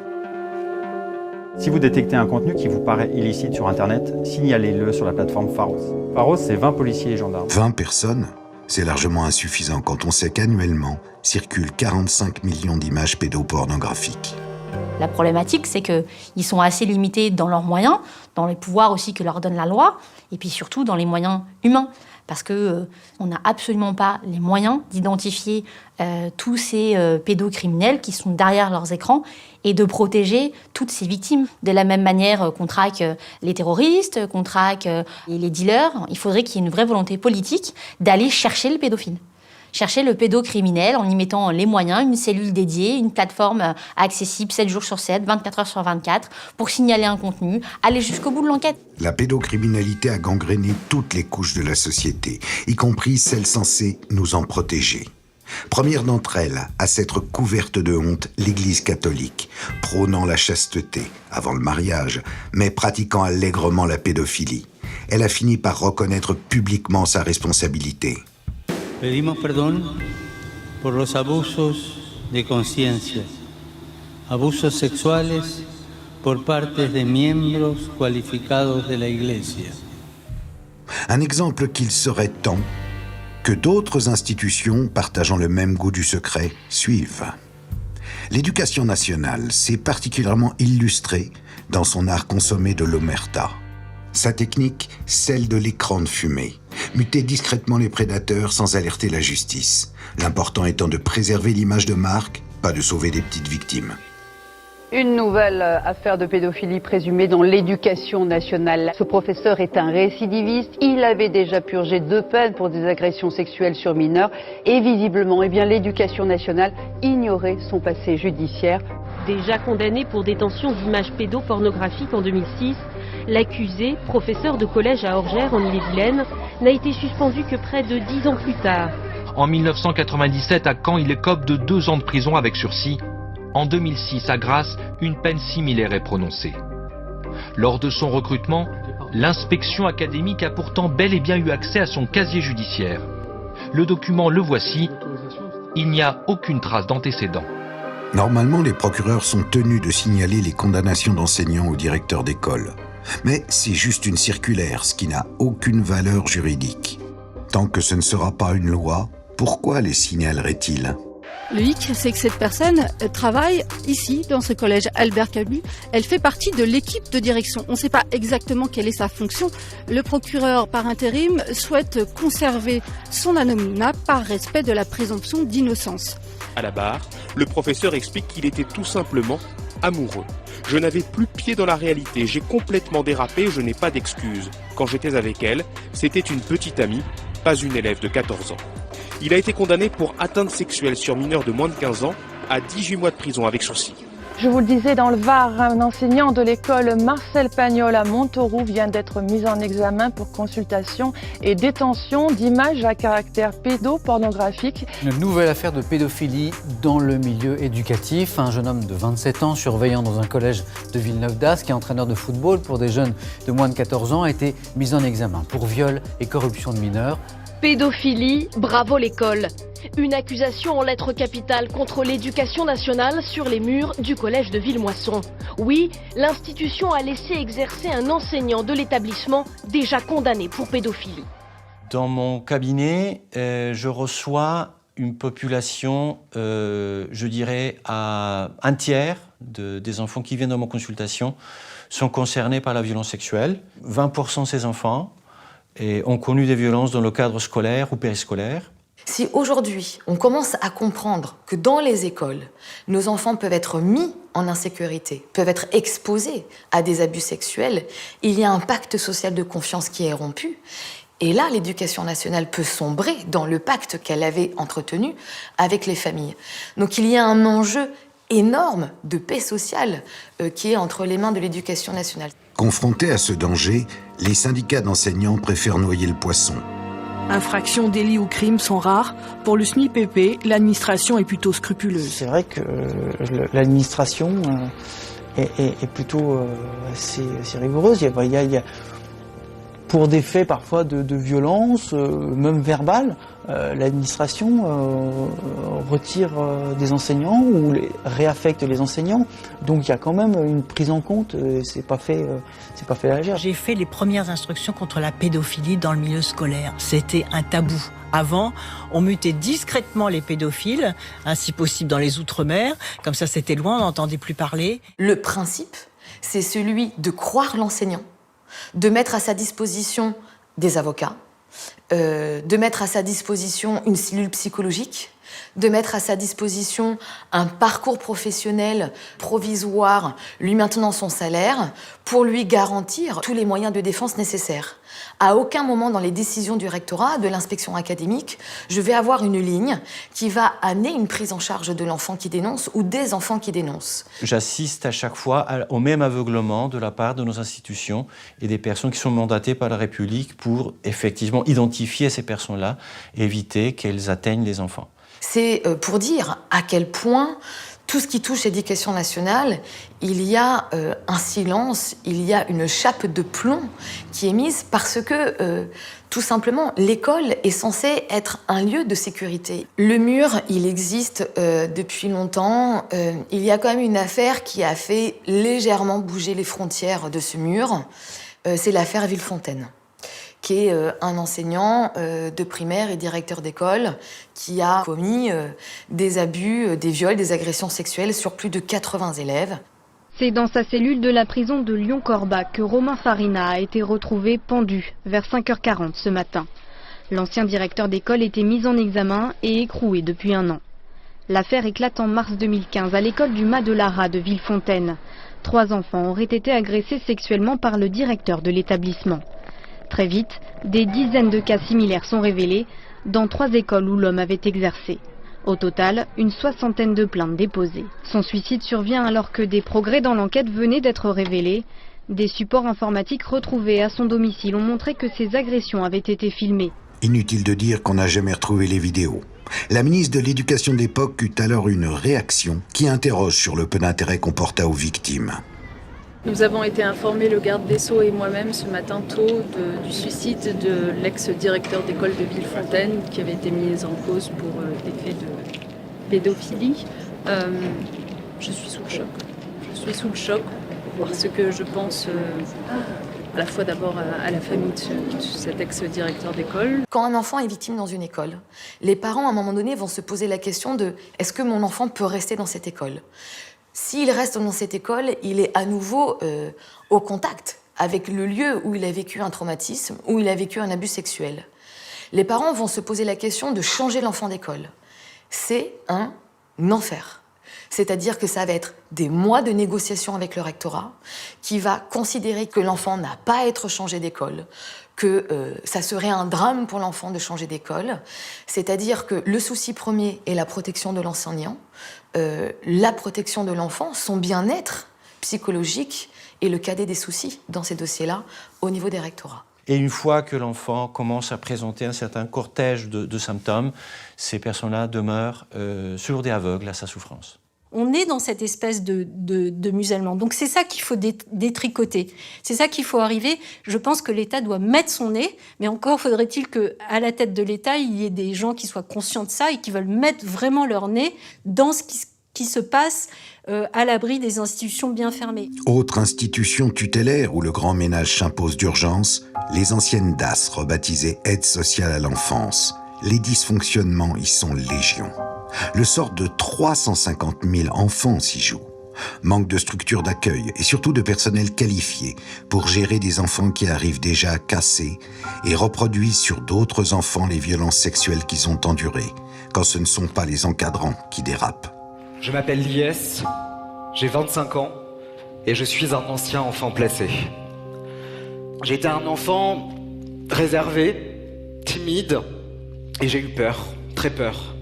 Si vous détectez un contenu qui vous paraît illicite sur Internet, signalez-le sur la plateforme Pharos. Pharos, c'est 20 policiers et gendarmes. 20 personnes? C'est largement insuffisant quand on sait qu'annuellement circulent 45 millions d'images pédopornographiques. La problématique, c'est qu'ils sont assez limités dans leurs moyens, dans les pouvoirs aussi que leur donne la loi, et puis surtout dans les moyens humains. Parce qu'on n'a absolument pas les moyens d'identifier tous ces pédocriminels qui sont derrière leurs écrans et de protéger toutes ces victimes. De la même manière qu'on traque les terroristes, qu'on traque les dealers, il faudrait qu'il y ait une vraie volonté politique d'aller chercher le pédophile. Chercher le pédocriminel en y mettant les moyens, une cellule dédiée, une plateforme accessible 7 jours sur 7, 24 heures sur 24, pour signaler un contenu, aller jusqu'au bout de l'enquête. La pédocriminalité a gangréné toutes les couches de la société, y compris celles censées nous en protéger. Première d'entre elles à s'être couverte de honte, l'Église catholique, prônant la chasteté avant le mariage, mais pratiquant allègrement la pédophilie. Elle a fini par reconnaître publiquement sa responsabilité. Pedimos perdón por los abusos de conciencia, abusos sexuales por parte de miembros cualificados de la Iglesia. Un exemple qu'il serait temps que d'autres institutions partageant le même goût du secret suivent. L'éducation nationale s'est particulièrement illustrée dans son art consommé de l'omerta. Sa technique, celle de l'écran de fumée. Muter discrètement les prédateurs sans alerter la justice. L'important étant de préserver l'image de marque, pas de sauver des petites victimes. Une nouvelle affaire de pédophilie présumée dans l'éducation nationale. Ce professeur est un récidiviste. Il avait déjà purgé 2 peines pour des agressions sexuelles sur mineurs. Et visiblement, l'éducation nationale ignorait son passé judiciaire. Déjà condamné pour détention d'images pédopornographiques en 2006, l'accusé, professeur de collège à Orgères en Ille-et-Vilaine, n'a été suspendu que près de 10 ans plus tard. En 1997, à Caen, il écope de 2 ans de prison avec sursis. En 2006, à Grasse, une peine similaire est prononcée. Lors de son recrutement, l'inspection académique a pourtant bel et bien eu accès à son casier judiciaire. Le document, le voici, il n'y a aucune trace d'antécédent. Normalement, les procureurs sont tenus de signaler les condamnations d'enseignants ou directeurs d'école. Mais c'est juste une circulaire, ce qui n'a aucune valeur juridique. Tant que ce ne sera pas une loi, pourquoi les signalerait-il ? Le hic, c'est que cette personne travaille ici, dans ce collège Albert Camus. Elle fait partie de l'équipe de direction. On ne sait pas exactement quelle est sa fonction. Le procureur, par intérim, souhaite conserver son anonymat par respect de la présomption d'innocence. À la barre, le professeur explique qu'il était tout simplement amoureux. Je n'avais plus pied dans la réalité, j'ai complètement dérapé, je n'ai pas d'excuses. Quand j'étais avec elle, c'était une petite amie, pas une élève de 14 ans. Il a été condamné pour atteinte sexuelle sur mineur de moins de 15 ans à 18 mois de prison avec sursis. Je vous le disais, dans le Var, un enseignant de l'école Marcel Pagnol à Montauroux vient d'être mis en examen pour consultation et détention d'images à caractère pédopornographique. Une nouvelle affaire de pédophilie dans le milieu éducatif. Un jeune homme de 27 ans, surveillant dans un collège de Villeneuve-d'Ascq et entraîneur de football pour des jeunes de moins de 14 ans, a été mis en examen pour viol et corruption de mineurs. Pédophilie, bravo l'école. Une accusation en lettres capitales contre l'éducation nationale sur les murs du collège de Villemoisson. Oui, l'institution a laissé exercer un enseignant de l'établissement déjà condamné pour pédophilie. Dans mon cabinet, je reçois une population, je dirais, à un tiers des enfants qui viennent dans mon consultation sont concernés par la violence sexuelle. 20% de ces enfants ont connu des violences dans le cadre scolaire ou périscolaire. Si aujourd'hui, on commence à comprendre que dans les écoles, nos enfants peuvent être mis en insécurité, peuvent être exposés à des abus sexuels, il y a un pacte social de confiance qui est rompu. Et là, l'éducation nationale peut sombrer dans le pacte qu'elle avait entretenu avec les familles. Donc il y a un enjeu énorme de paix sociale qui est entre les mains de l'éducation nationale. Confrontés à ce danger, les syndicats d'enseignants préfèrent noyer le poisson. Infractions, délits ou crimes sont rares. Pour le SNIPP, l'administration est plutôt scrupuleuse. C'est vrai que l'administration est plutôt assez rigoureuse. Il y a pour des faits parfois de violence, même verbale, l'administration retire des enseignants ou réaffecte les enseignants. Donc il y a quand même une prise en compte, c'est pas fait à la légère. J'ai fait les premières instructions contre la pédophilie dans le milieu scolaire. C'était un tabou. Avant, on mutait discrètement les pédophiles, si possible dans les Outre-mer. Comme ça, c'était loin, on n'entendait plus parler. Le principe, c'est celui de croire l'enseignant, de mettre à sa disposition des avocats, de mettre à sa disposition une cellule psychologique, de mettre à sa disposition un parcours professionnel provisoire, lui maintenant son salaire, pour lui garantir tous les moyens de défense nécessaires. À aucun moment dans les décisions du rectorat, de l'inspection académique, je vais avoir une ligne qui va amener une prise en charge de l'enfant qui dénonce ou des enfants qui dénoncent. J'assiste à chaque fois au même aveuglement de la part de nos institutions et des personnes qui sont mandatées par la République pour effectivement identifier ces personnes-là et éviter qu'elles atteignent les enfants. C'est pour dire à quel point tout ce qui touche l'éducation nationale, il y a un silence, il y a une chape de plomb qui est mise parce que, tout simplement, l'école est censée être un lieu de sécurité. Le mur, il existe depuis longtemps. Il y a quand même une affaire qui a fait légèrement bouger les frontières de ce mur. C'est l'affaire Villefontaine, qui est un enseignant de primaire et directeur d'école qui a commis des abus, des viols, des agressions sexuelles sur plus de 80 élèves. C'est dans sa cellule de la prison de Lyon-Corbac que Romain Farina a été retrouvé pendu vers 5h40 ce matin. L'ancien directeur d'école était mis en examen et écroué depuis 1 an. L'affaire éclate en mars 2015 à l'école du Mas de Lara de Villefontaine. 3 enfants auraient été agressés sexuellement par le directeur de l'établissement. Très vite, des dizaines de cas similaires sont révélés dans 3 écoles où l'homme avait exercé. Au total, une 60aine de plaintes déposées. Son suicide survient alors que des progrès dans l'enquête venaient d'être révélés. Des supports informatiques retrouvés à son domicile ont montré que ces agressions avaient été filmées. Inutile de dire qu'on n'a jamais retrouvé les vidéos. La ministre de l'Éducation de l'époque eut alors une réaction qui interroge sur le peu d'intérêt qu'on porta aux victimes. Nous avons été informés, le garde des Sceaux et moi-même, ce matin tôt, du suicide de l'ex-directeur d'école de Villefontaine qui avait été mis en cause pour des faits de pédophilie. Je suis sous le choc. Je suis sous le choc parce que je pense à la fois d'abord à la famille de cet ex-directeur d'école. Quand un enfant est victime dans une école, les parents, à un moment donné, vont se poser la question de « est-ce que mon enfant peut rester dans cette école ?» S'il reste dans cette école, il est à nouveau au contact avec le lieu où il a vécu un traumatisme, où il a vécu un abus sexuel. Les parents vont se poser la question de changer l'enfant d'école. C'est un enfer. C'est-à-dire que ça va être des mois de négociations avec le rectorat qui va considérer que l'enfant n'a pas à être changé d'école, que ça serait un drame pour l'enfant de changer d'école. C'est-à-dire que le souci premier est la protection de l'enseignant, la protection de l'enfant, son bien-être psychologique est le cadet des soucis dans ces dossiers-là au niveau des rectorats. Et une fois que l'enfant commence à présenter un certain cortège de symptômes, ces personnes-là demeurent sourdes et aveugles à sa souffrance. On est dans cette espèce de musellement. Donc c'est ça qu'il faut détricoter. C'est ça qu'il faut arriver. Je pense que l'État doit mettre son nez, mais encore faudrait-il qu'à la tête de l'État, il y ait des gens qui soient conscients de ça et qui veulent mettre vraiment leur nez dans ce qui se passe à l'abri des institutions bien fermées. Autre institution tutélaire où le grand ménage s'impose d'urgence, les anciennes DAS, rebaptisées Aide sociale à l'enfance. Les dysfonctionnements y sont légion. Le sort de 350 000 enfants s'y joue. Manque de structures d'accueil et surtout de personnel qualifié pour gérer des enfants qui arrivent déjà cassés et reproduisent sur d'autres enfants les violences sexuelles qu'ils ont endurées, quand ce ne sont pas les encadrants qui dérapent. Je m'appelle Lies, j'ai 25 ans et je suis un ancien enfant placé. J'étais un enfant réservé, timide et j'ai eu peur, très peur.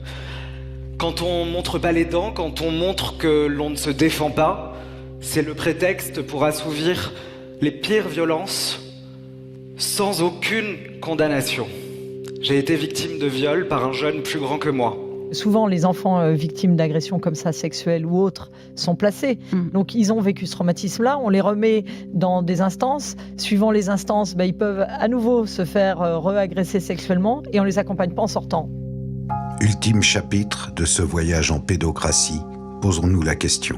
Quand on montre pas les dents, quand on montre que l'on ne se défend pas, c'est le prétexte pour assouvir les pires violences sans aucune condamnation. J'ai été victime de viol par un jeune plus grand que moi. Souvent, les enfants victimes d'agressions comme ça, sexuelles ou autres, sont placés. Donc, ils ont vécu ce traumatisme-là. On les remet dans des instances. Suivant les instances, ils peuvent à nouveau se faire re-agresser sexuellement et on les accompagne pas en sortant. Ultime chapitre de ce voyage en pédocratie, posons-nous la question.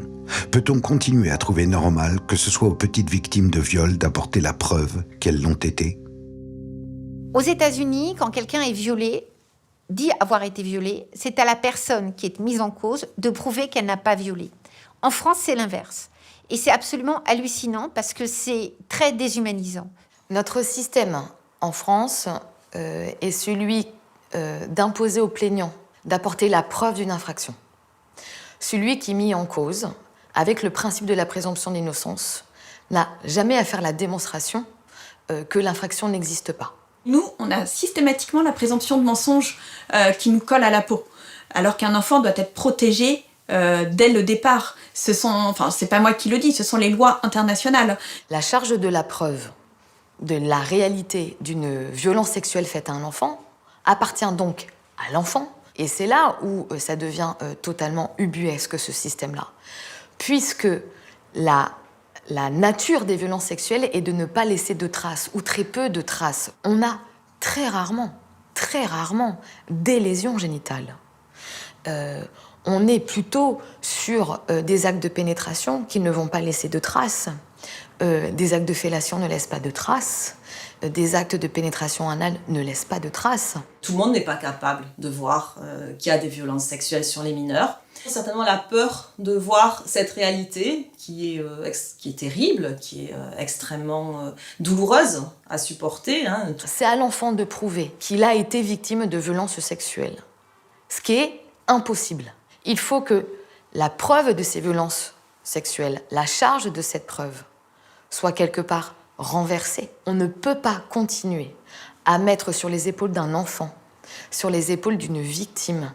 Peut-on continuer à trouver normal que ce soit aux petites victimes de viol d'apporter la preuve qu'elles l'ont été ? Aux États-Unis, quand quelqu'un est violé, dit avoir été violé, c'est à la personne qui est mise en cause de prouver qu'elle n'a pas violé. En France, c'est l'inverse. Et c'est absolument hallucinant parce que c'est très déshumanisant. Notre système en France est celui d'imposer au plaignant d'apporter la preuve d'une infraction. Celui qui est mis en cause, avec le principe de la présomption d'innocence, n'a jamais à faire la démonstration que l'infraction n'existe pas. Nous, on a systématiquement la présomption de mensonge qui nous colle à la peau, alors qu'un enfant doit être protégé dès le départ. C'est pas moi qui le dis, ce sont les lois internationales. La charge de la preuve de la réalité d'une violence sexuelle faite à un enfant appartient donc à l'enfant, et c'est là où ça devient totalement ubuesque, ce système-là, puisque la nature des violences sexuelles est de ne pas laisser de traces, ou très peu de traces. On a très rarement, des lésions génitales. On est plutôt sur des actes de pénétration qui ne vont pas laisser de traces. Des actes de fellation ne laissent pas de traces. Des actes de pénétration anale ne laissent pas de traces. Tout le monde n'est pas capable de voir qu'il y a des violences sexuelles sur les mineurs. Certainement la peur de voir cette réalité qui est terrible, qui est extrêmement douloureuse à supporter. C'est à l'enfant de prouver qu'il a été victime de violences sexuelles, ce qui est impossible. Il faut que la preuve de ces violences sexuelles, la charge de cette preuve, soit quelque part renversée. On ne peut pas continuer à mettre sur les épaules d'un enfant, sur les épaules d'une victime,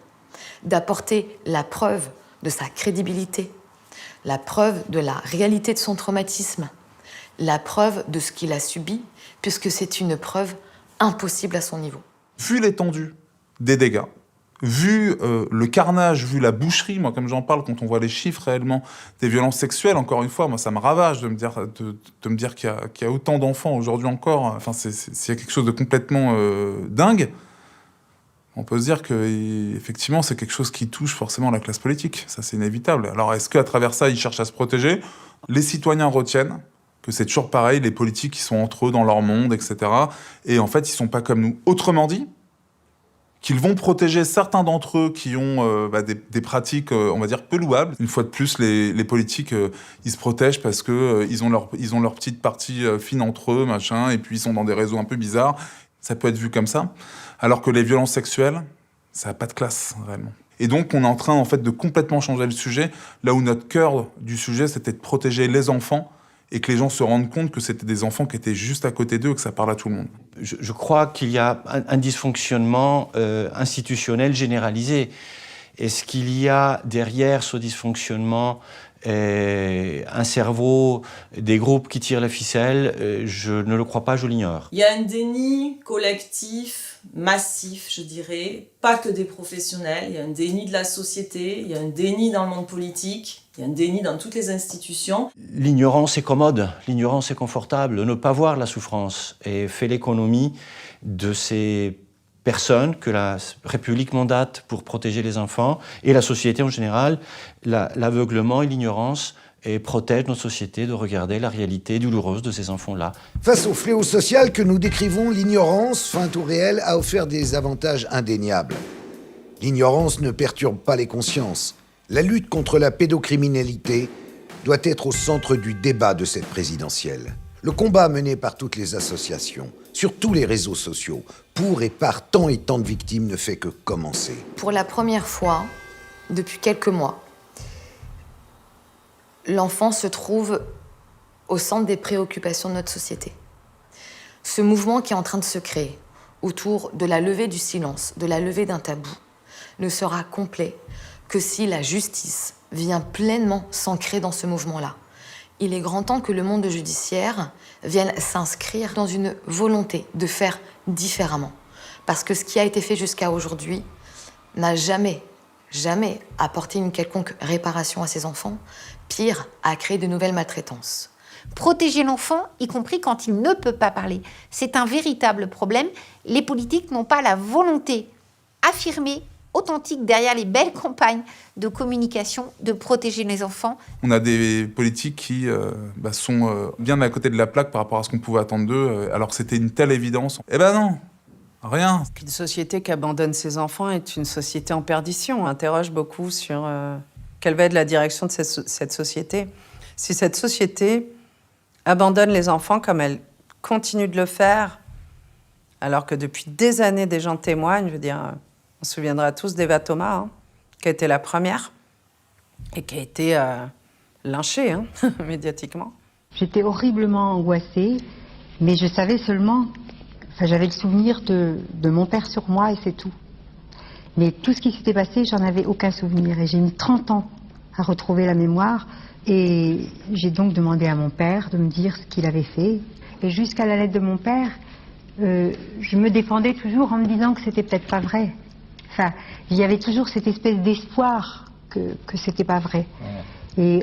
d'apporter la preuve de sa crédibilité, la preuve de la réalité de son traumatisme, la preuve de ce qu'il a subi, puisque c'est une preuve impossible à son niveau. Vu l'étendue des dégâts, vu le carnage, vu la boucherie, moi comme j'en parle, quand on voit les chiffres réellement des violences sexuelles, encore une fois, moi ça me ravage de me dire qu'il y a autant d'enfants aujourd'hui encore, enfin c'est quelque chose de complètement dingue. On peut se dire qu'effectivement, c'est quelque chose qui touche forcément la classe politique. Ça, c'est inévitable. Alors, est-ce qu'à travers ça, ils cherchent à se protéger ? Les citoyens retiennent que c'est toujours pareil, les politiques, ils sont entre eux dans leur monde, etc. Et en fait, ils sont pas comme nous. Autrement dit, qu'ils vont protéger certains d'entre eux qui ont des pratiques, on va dire, peu louables. Une fois de plus, les politiques, ils se protègent parce que ils ont leur petite partie fine entre eux, machin, et puis ils sont dans des réseaux un peu bizarres. Ça peut être vu comme ça. Alors que les violences sexuelles, ça n'a pas de classe, réellement. Et donc, on est en train, en fait, de complètement changer le sujet, là où notre cœur du sujet, c'était de protéger les enfants, et que les gens se rendent compte que c'était des enfants qui étaient juste à côté d'eux, et que ça parle à tout le monde. Je crois qu'il y a un dysfonctionnement institutionnel généralisé. Est-ce qu'il y a derrière ce dysfonctionnement un cerveau, des groupes qui tirent la ficelle? Je ne le crois pas, je l'ignore. Il y a un déni collectif, massif, je dirais, pas que des professionnels. Il y a un déni de la société, il y a un déni dans le monde politique, il y a un déni dans toutes les institutions. L'ignorance est commode, l'ignorance est confortable. Ne pas voir la souffrance et fait l'économie de ces personnes que la République mandate pour protéger les enfants et la société en général, l'aveuglement et l'ignorance et protègent notre société de regarder la réalité douloureuse de ces enfants-là. Face au fléau social que nous décrivons, l'ignorance, feinte ou réelle, a offert des avantages indéniables. L'ignorance ne perturbe pas les consciences. La lutte contre la pédocriminalité doit être au centre du débat de cette présidentielle. Le combat mené par toutes les associations, sur tous les réseaux sociaux, pour et par tant et tant de victimes, ne fait que commencer. Pour la première fois, depuis quelques mois, l'enfant se trouve au centre des préoccupations de notre société. Ce mouvement qui est en train de se créer autour de la levée du silence, de la levée d'un tabou, ne sera complet que si la justice vient pleinement s'ancrer dans ce mouvement-là. Il est grand temps que le monde judiciaire vienne s'inscrire dans une volonté de faire différemment. Parce que ce qui a été fait jusqu'à aujourd'hui n'a jamais apporté une quelconque réparation à ces enfants. Pire, a créé de nouvelles maltraitances. Protéger l'enfant, y compris quand il ne peut pas parler, c'est un véritable problème. Les politiques n'ont pas la volonté affirmée, authentique, derrière les belles campagnes de communication, de protéger les enfants. On a des politiques qui sont bien à côté de la plaque par rapport à ce qu'on pouvait attendre d'eux, alors que c'était une telle évidence. Eh ben non, rien. Une société qui abandonne ses enfants est une société en perdition. On interroge beaucoup sur quelle va être la direction de cette société. Si cette société abandonne les enfants comme elle continue de le faire, alors que depuis des années, des gens témoignent, je veux dire... On se souviendra tous d'Eva Thomas, qui a été la première et qui a été lynchée médiatiquement. J'étais horriblement angoissée, mais je savais seulement... j'avais le souvenir de mon père sur moi et c'est tout. Mais tout ce qui s'était passé, j'en avais aucun souvenir. Et j'ai mis 30 ans à retrouver la mémoire. Et j'ai donc demandé à mon père de me dire ce qu'il avait fait. Et jusqu'à la lettre de mon père, je me défendais toujours en me disant que c'était peut-être pas vrai. Enfin, il y avait toujours cette espèce d'espoir que c'était pas vrai. Et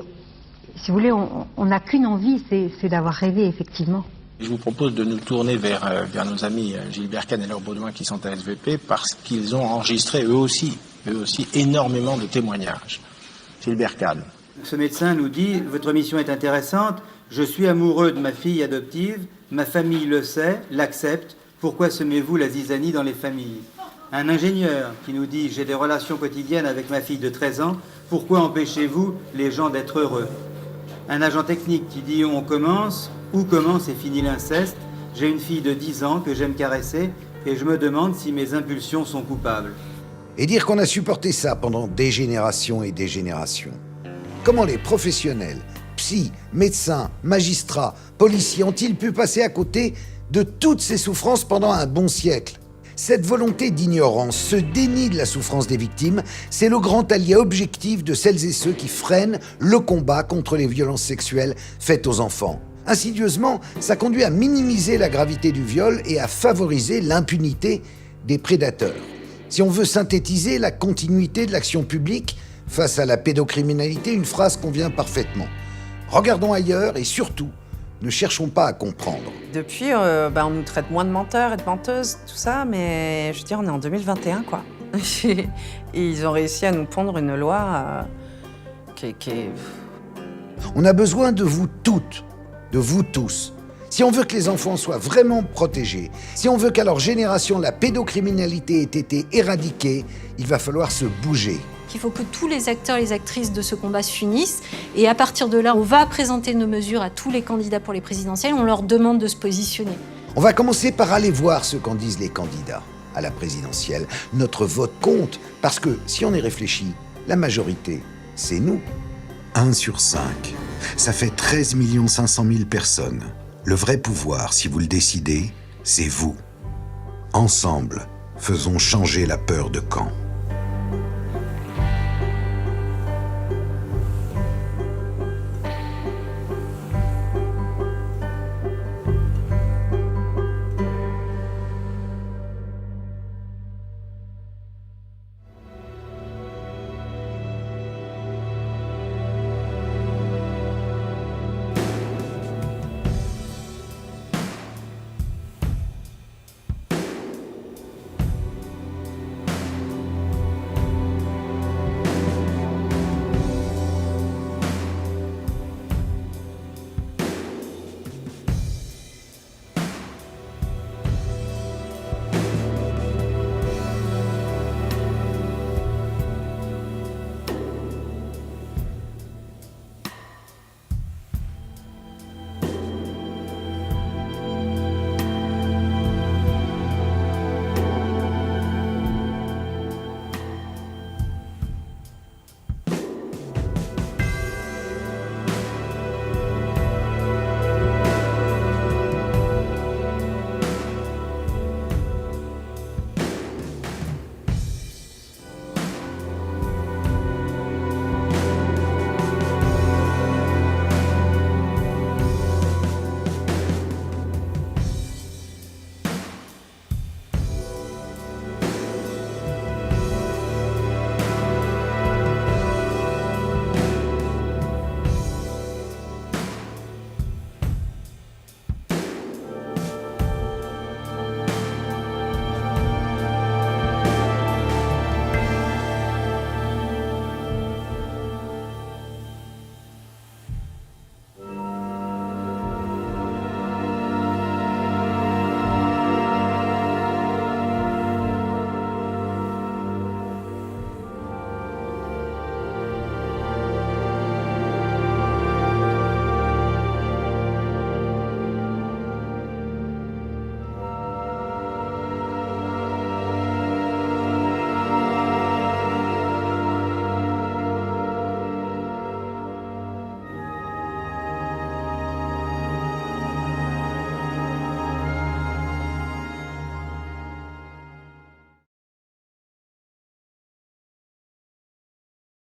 si vous voulez, on n'a qu'une envie, c'est d'avoir rêvé, effectivement. Je vous propose de nous tourner vers nos amis Gilbert Kahn et Laure Baudouin qui sont à SVP parce qu'ils ont enregistré eux aussi énormément de témoignages. Gilbert Kahn. Ce médecin nous dit « Votre mission est intéressante, je suis amoureux de ma fille adoptive, ma famille le sait, l'accepte, pourquoi semez-vous la zizanie dans les familles ?» Un ingénieur qui nous dit « J'ai des relations quotidiennes avec ma fille de 13 ans, pourquoi empêchez-vous les gens d'être heureux ?» Un agent technique qui dit « On commence, où commence et finit l'inceste, j'ai une fille de 10 ans que j'aime caresser et je me demande si mes impulsions sont coupables. » Et dire qu'on a supporté ça pendant des générations et des générations. Comment les professionnels, psy, médecins, magistrats, policiers ont-ils pu passer à côté de toutes ces souffrances pendant un bon siècle ? Cette volonté d'ignorance, ce déni de la souffrance des victimes, c'est le grand allié objectif de celles et ceux qui freinent le combat contre les violences sexuelles faites aux enfants. Insidieusement, ça conduit à minimiser la gravité du viol et à favoriser l'impunité des prédateurs. Si on veut synthétiser la continuité de l'action publique face à la pédocriminalité, une phrase convient parfaitement. Regardons ailleurs et surtout, ne cherchons pas à comprendre. Depuis, on nous traite moins de menteurs et de menteuses, tout ça, mais je veux dire, on est en 2021, quoi. Et ils ont réussi à nous pondre une loi qui est... On a besoin de vous toutes, de vous tous. Si on veut que les enfants soient vraiment protégés, si on veut qu'à leur génération la pédocriminalité ait été éradiquée, il va falloir se bouger. Il faut que tous les acteurs et les actrices de ce combat s'unissent. Et à partir de là, on va présenter nos mesures à tous les candidats pour les présidentielles. On leur demande de se positionner. On va commencer par aller voir ce qu'en disent les candidats à la présidentielle. Notre vote compte, parce que si on y réfléchit, la majorité, c'est nous. 1 sur 5. Ça fait 13 500 000 personnes. Le vrai pouvoir, si vous le décidez, c'est vous. Ensemble, faisons changer la peur de camp.